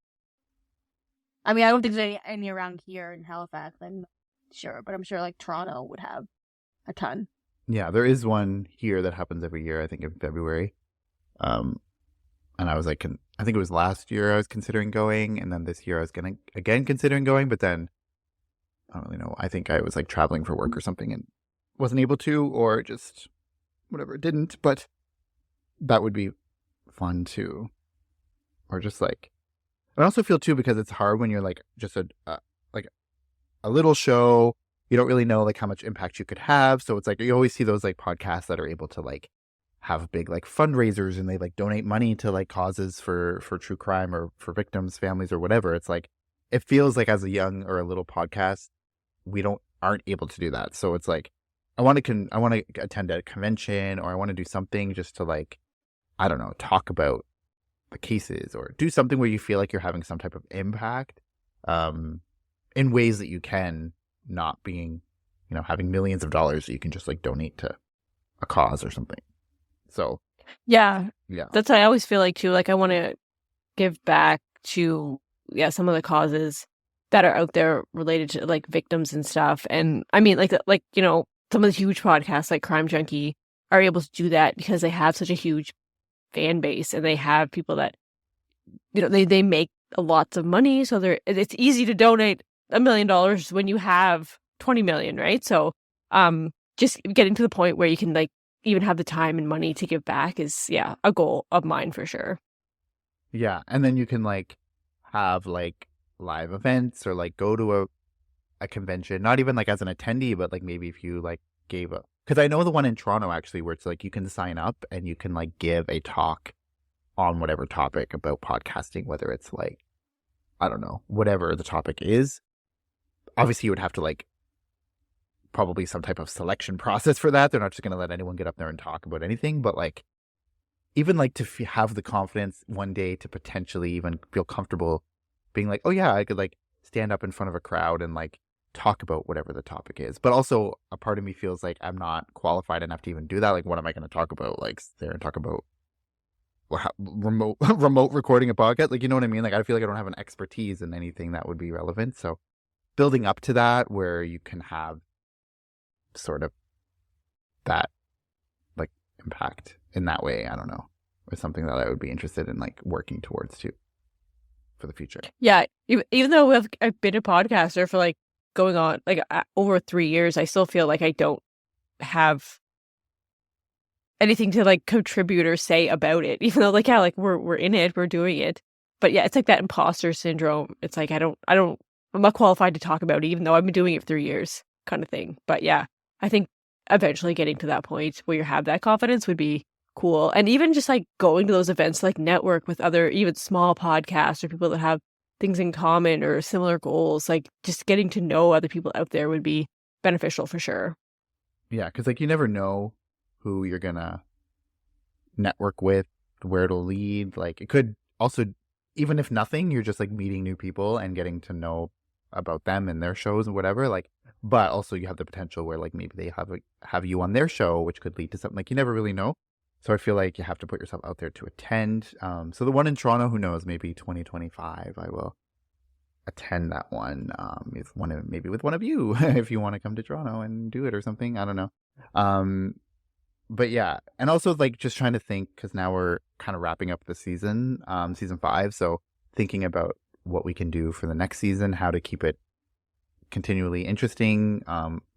I mean, I don't think there's any around here in Halifax. I'm not sure, but I'm sure like Toronto would have a ton. Yeah, there is one here that happens every year, I think in February. And I was like, I think it was last year I was considering going, and then this year I was gonna again considering going, but then I don't really know. I think I was like traveling for work or something and wasn't able to, or just whatever, didn't. But that would be fun too, or just like. I also feel too, because it's hard when you're like just a little show. You don't really know like how much impact you could have. So it's like you always see those like podcasts that are able to like have big like fundraisers, and they like donate money to like causes for true crime or for victims' families or whatever. It's like it feels like as a young or a little podcast, we aren't able to do that. So it's like I want to attend a convention, or I want to do something just to like, I don't know, talk about the cases or do something where you feel like you're having some type of impact in ways that you can, not being, having millions of dollars that you can just like donate to a cause or something. So Yeah, yeah, that's what I always feel like too. Like I want to give back to some of the causes that are out there related to like victims and stuff. And I mean like some of the huge podcasts like Crime Junkie are able to do that because they have such a huge fan base, and they have people that they make lots of money, so it's easy to donate $1 million when you have 20 million, right? So just getting to the point where you can like even have the time and money to give back is a goal of mine for sure. Yeah, and then you can like have like live events, or like go to a convention, not even like as an attendee, but like maybe if you like gave a, because I know the one in Toronto actually where it's like you can sign up and you can like give a talk on whatever topic about podcasting, whether it's like, I don't know, whatever the topic is. Obviously you would have to like probably some type of selection process for that. They're not just going to let anyone get up there and talk about anything, but like even like to have the confidence one day to potentially even feel comfortable being like, oh yeah, I could like stand up in front of a crowd and like talk about whatever the topic is. But also a part of me feels like I'm not qualified enough to even do that. Like, what am I going to talk about? Like, sit there and talk about remote recording a podcast? Like, you know what I mean? Like, I feel like I don't have an expertise in anything that would be relevant. So building up to that, where you can have sort of that like impact in that way, I don't know, is something that I would be interested in like working towards too for the future. Yeah, even though I've been a podcaster for like going on like over 3 years, I still feel like I don't have anything to like contribute or say about it, even though like we're in it, we're doing it. But yeah, it's like that imposter syndrome. It's like I'm not qualified to talk about it, even though I've been doing it for 3 years, kind of thing. But yeah, I think eventually getting to that point where you have that confidence would be cool. And even just like going to those events, like network with other even small podcasts or people that have things in common or similar goals, like just getting to know other people out there would be beneficial for sure. Yeah, because like you never know who you're gonna network with, where it'll lead. Like it could also, even if nothing, you're just like meeting new people and getting to know about them and their shows and whatever. Like, but also you have the potential where like maybe they have you on their show, which could lead to something. Like you never really know. So I feel like you have to put yourself out there to attend. So the one in Toronto, who knows, maybe 2025, I will attend that one. Maybe with one of you, if you want to come to Toronto and do it or something. I don't know. But yeah, and also like just trying to think, because now we're kind of wrapping up the season, season 5. So thinking about what we can do for the next season, how to keep it continually interesting,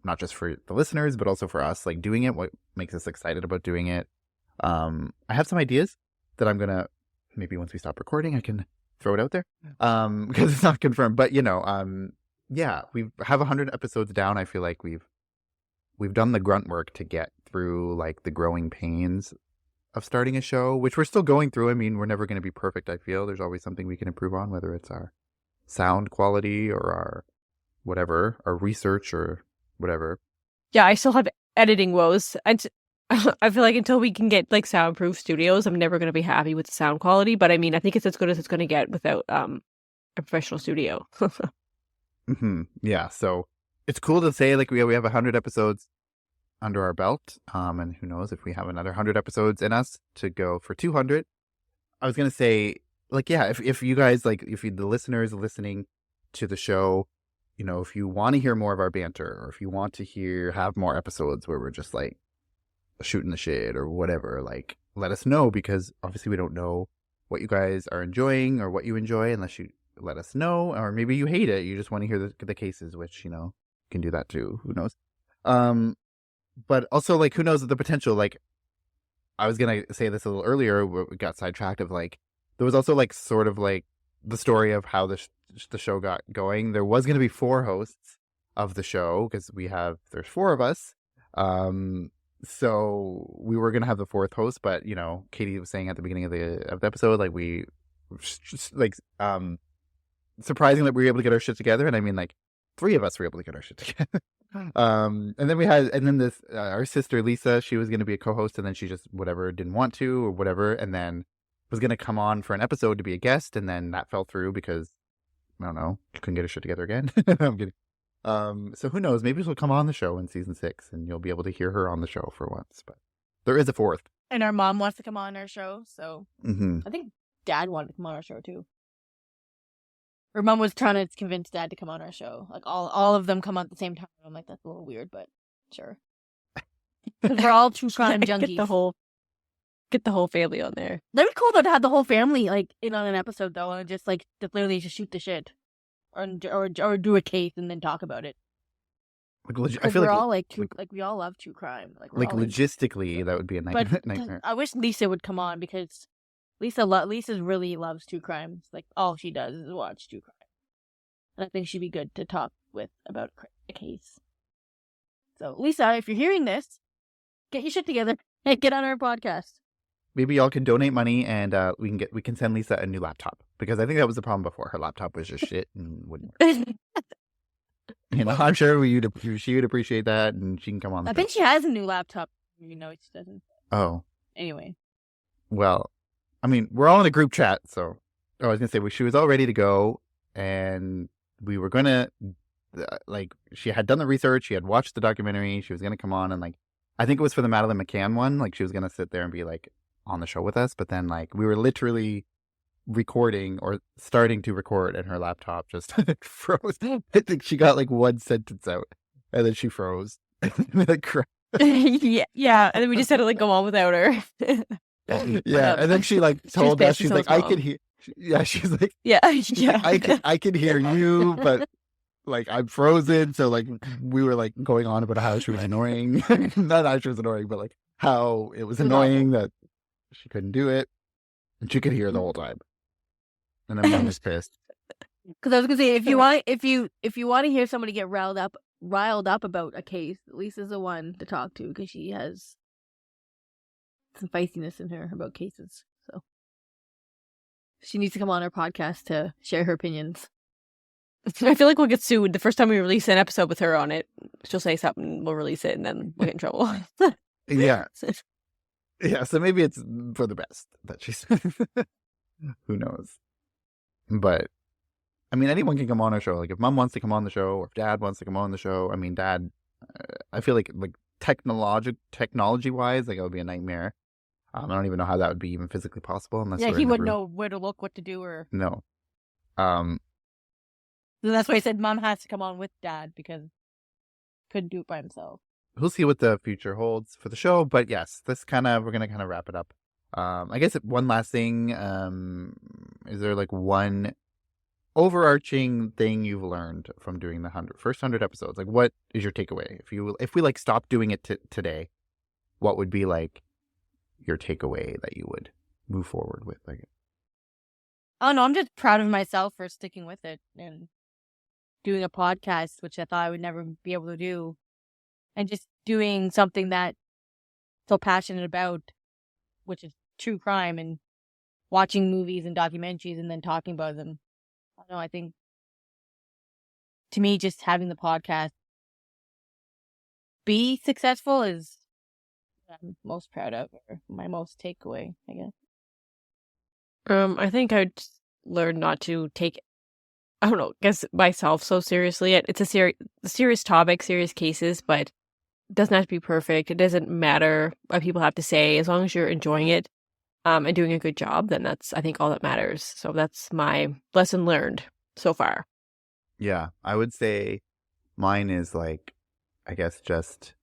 not just for the listeners, but also for us, like doing it, what makes us excited about doing it. I have some ideas that I'm gonna, maybe once we stop recording, I can throw it out there, because it's not confirmed. But yeah, we have 100 episodes down. I feel like we've done the grunt work to get through like the growing pains of starting a show, which we're still going through. I mean, we're never going to be perfect, I feel. There's always something we can improve on, whether it's our sound quality or our whatever, our research or whatever. Yeah, I still have editing woes. I feel like until we can get like soundproof studios, I'm never going to be happy with the sound quality. But I mean, I think it's as good as it's going to get without a professional studio. Yeah, so it's cool to say like we have 100 episodes under our belt, and who knows if we have another 100 episodes in us to go for 200. I was gonna say, like, yeah, if you guys like, if the listeners listening to the show, you know, if you want to hear more of our banter, or if you want to have more episodes where we're just like shooting the shit or whatever, like, let us know, because obviously we don't know what you guys are enjoying or what you enjoy unless you let us know, or maybe you hate it, you just want to hear the cases, which, you know, can do that too, who knows. But also, like, who knows the potential, like, I was gonna say this a little earlier, we got sidetracked, of like, there was also like sort of like the story of how the show got going. There was gonna be 4 hosts of the show, because there's 4 of us, so we were gonna have the 4th host, but, you know, Katie was saying at the beginning of the episode, like, we just like surprising that we were able to get our shit together, and I mean, like, 3 of us were able to get our shit together. And then this our sister Lisa, she was going to be a co-host, and then she just didn't want to or whatever, and then was going to come on for an episode to be a guest, and then that fell through because I don't know, she couldn't get her shit together again. I'm kidding. So who knows, maybe she'll come on the show in season 6 and you'll be able to hear her on the show for once. But there is a 4th, and our mom wants to come on our show, so I think Dad wanted to come on our show too. Her mom was trying to convince Dad to come on our show. Like, all of them come on at the same time. I'm like, that's a little weird, but sure. Because we're all true crime junkies. Get the whole family on there. That'd be cool though to have the whole family like in on an episode though, and just like to literally just shoot the shit, or do a case and then talk about it. Like, I feel we're like all like we all love true crime. Like logistically, that would be a nightmare. I wish Lisa would come on, because Lisa really loves true crimes. Like, all she does is watch true crime. And I think she'd be good to talk with about a case. So, Lisa, if you're hearing this, get your shit together and get on our podcast. Maybe y'all can donate money, and we can send Lisa a new laptop, because I think that was the problem before. Her laptop was just shit and wouldn't work. You know, I'm sure she would appreciate that, and she can come on. I think she has a new laptop. You know, she doesn't. Oh. Anyway. Well, I mean, we're all in a group chat, so I was gonna say she was all ready to go, and we were gonna like, she had done the research, she had watched the documentary, she was gonna come on, and like, I think it was for the Madeleine McCann one, like, she was gonna sit there and be like on the show with us, but then like we were literally recording or starting to record, and her laptop just froze. I think she got like one sentence out, and then she froze. Yeah, and then we just had to like go on without her. Yeah, and then she like told us, she's like, I could hear. She's like, yeah. I can hear you, but like, I'm frozen. So like, we were like going on about how she was annoying. Not how she was annoying, but like how it was annoying that she couldn't do it, and she could hear the whole time. And then Mom was pissed. Because I was gonna say, if you want to hear somebody get riled up about a case, Lisa's the one to talk to, because she has some feistiness in her about cases. So she needs to come on our podcast to share her opinions. I feel like we'll get sued the first time we release an episode with her on it. She'll say something, we'll release it, and then we'll get in trouble. Yeah. Yeah, so maybe it's for the best that she's who knows. But I mean, anyone can come on our show. Like, if Mom wants to come on the show, or if Dad wants to come on the show. I mean, Dad, I feel like technology wise, like, it would be a nightmare. I don't even know how that would be even physically possible unless he wouldn't know where to look, what to do, or no. So that's why I said Mom has to come on with Dad, because he couldn't do it by himself. We'll see what the future holds for the show, but yes, we're gonna kind of wrap it up. I guess one last thing. Is there like one overarching thing you've learned from doing the first 100 episodes? Like, what is your takeaway? If we like stopped doing it today, what would be like your takeaway that you would move forward with? Like, oh no, I'm just proud of myself for sticking with it and doing a podcast, which I thought I would never be able to do, and just doing something that so passionate about, which is true crime and watching movies and documentaries and then talking about them. I don't know, I think to me, just having the podcast be successful is what I'm most proud of, or my most takeaway, I guess. I think I'd learn not to take, I don't know, guess myself so seriously. It's a serious topic, serious cases, but it doesn't have to be perfect. It doesn't matter what people have to say. As long as you're enjoying it and doing a good job, then that's, I think, all that matters. So that's my lesson learned so far. Yeah, I would say mine is like, I guess just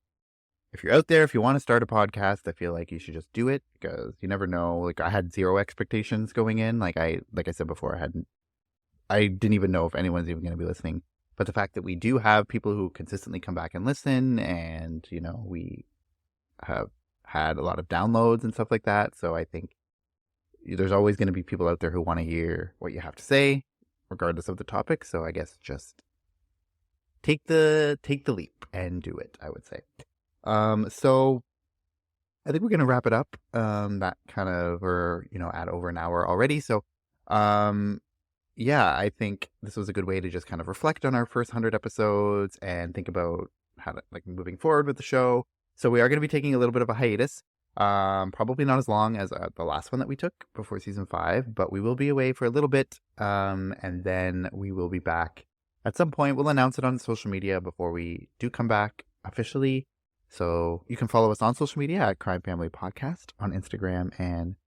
if you're out there, if you want to start a podcast, I feel like you should just do it because you never know. Like I had zero expectations going in. Like I said before, I didn't even know if anyone's even going to be listening. But the fact that we do have people who consistently come back and listen, and you know, we have had a lot of downloads and stuff like that. So I think there's always going to be people out there who want to hear what you have to say, regardless of the topic. So I guess just take the leap and do it, I would say. So I think we're going to wrap it up. That kind of, we're, at over an hour already. So, yeah, I think this was a good way to just kind of reflect on our first 100 episodes and think about how to, like, moving forward with the show. So we are going to be taking a little bit of a hiatus. Probably not as long as the last one that we took before season 5, but we will be away for a little bit. And then we will be back at some point. We'll announce it on social media before we do come back officially. So you can follow us on social media at Crime Family Podcast on Instagram and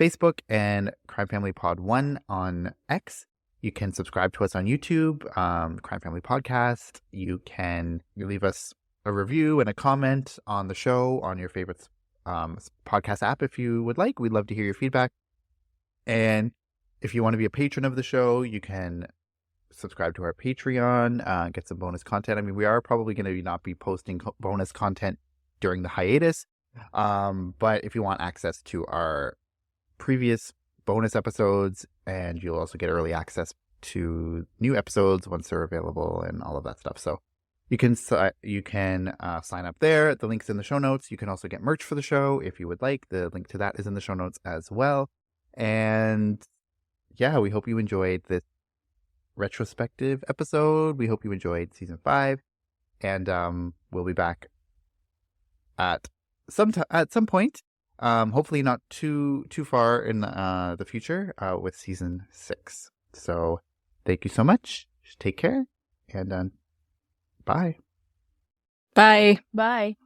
Facebook, and Crime Family Pod 1 on X. You can subscribe to us on YouTube, Crime Family Podcast. You can leave us a review and a comment on the show on your favorite podcast app if you would like. We'd love to hear your feedback. And if you want to be a patron of the show, you can subscribe to our Patreon, get some bonus content. I mean, we are probably going to not be posting bonus content during the hiatus, but if you want access to our previous bonus episodes, and you'll also get early access to new episodes once they're available and all of that stuff. So you can sign up there. The link's in the show notes. You can also get merch for the show if you would like. The link to that is in the show notes as well. And yeah, we hope you enjoyed this retrospective episode. We hope you enjoyed season 5, and we'll be back at some point. Hopefully not too far in the future with season 6. So thank you so much. Take care, and bye. Bye. Bye.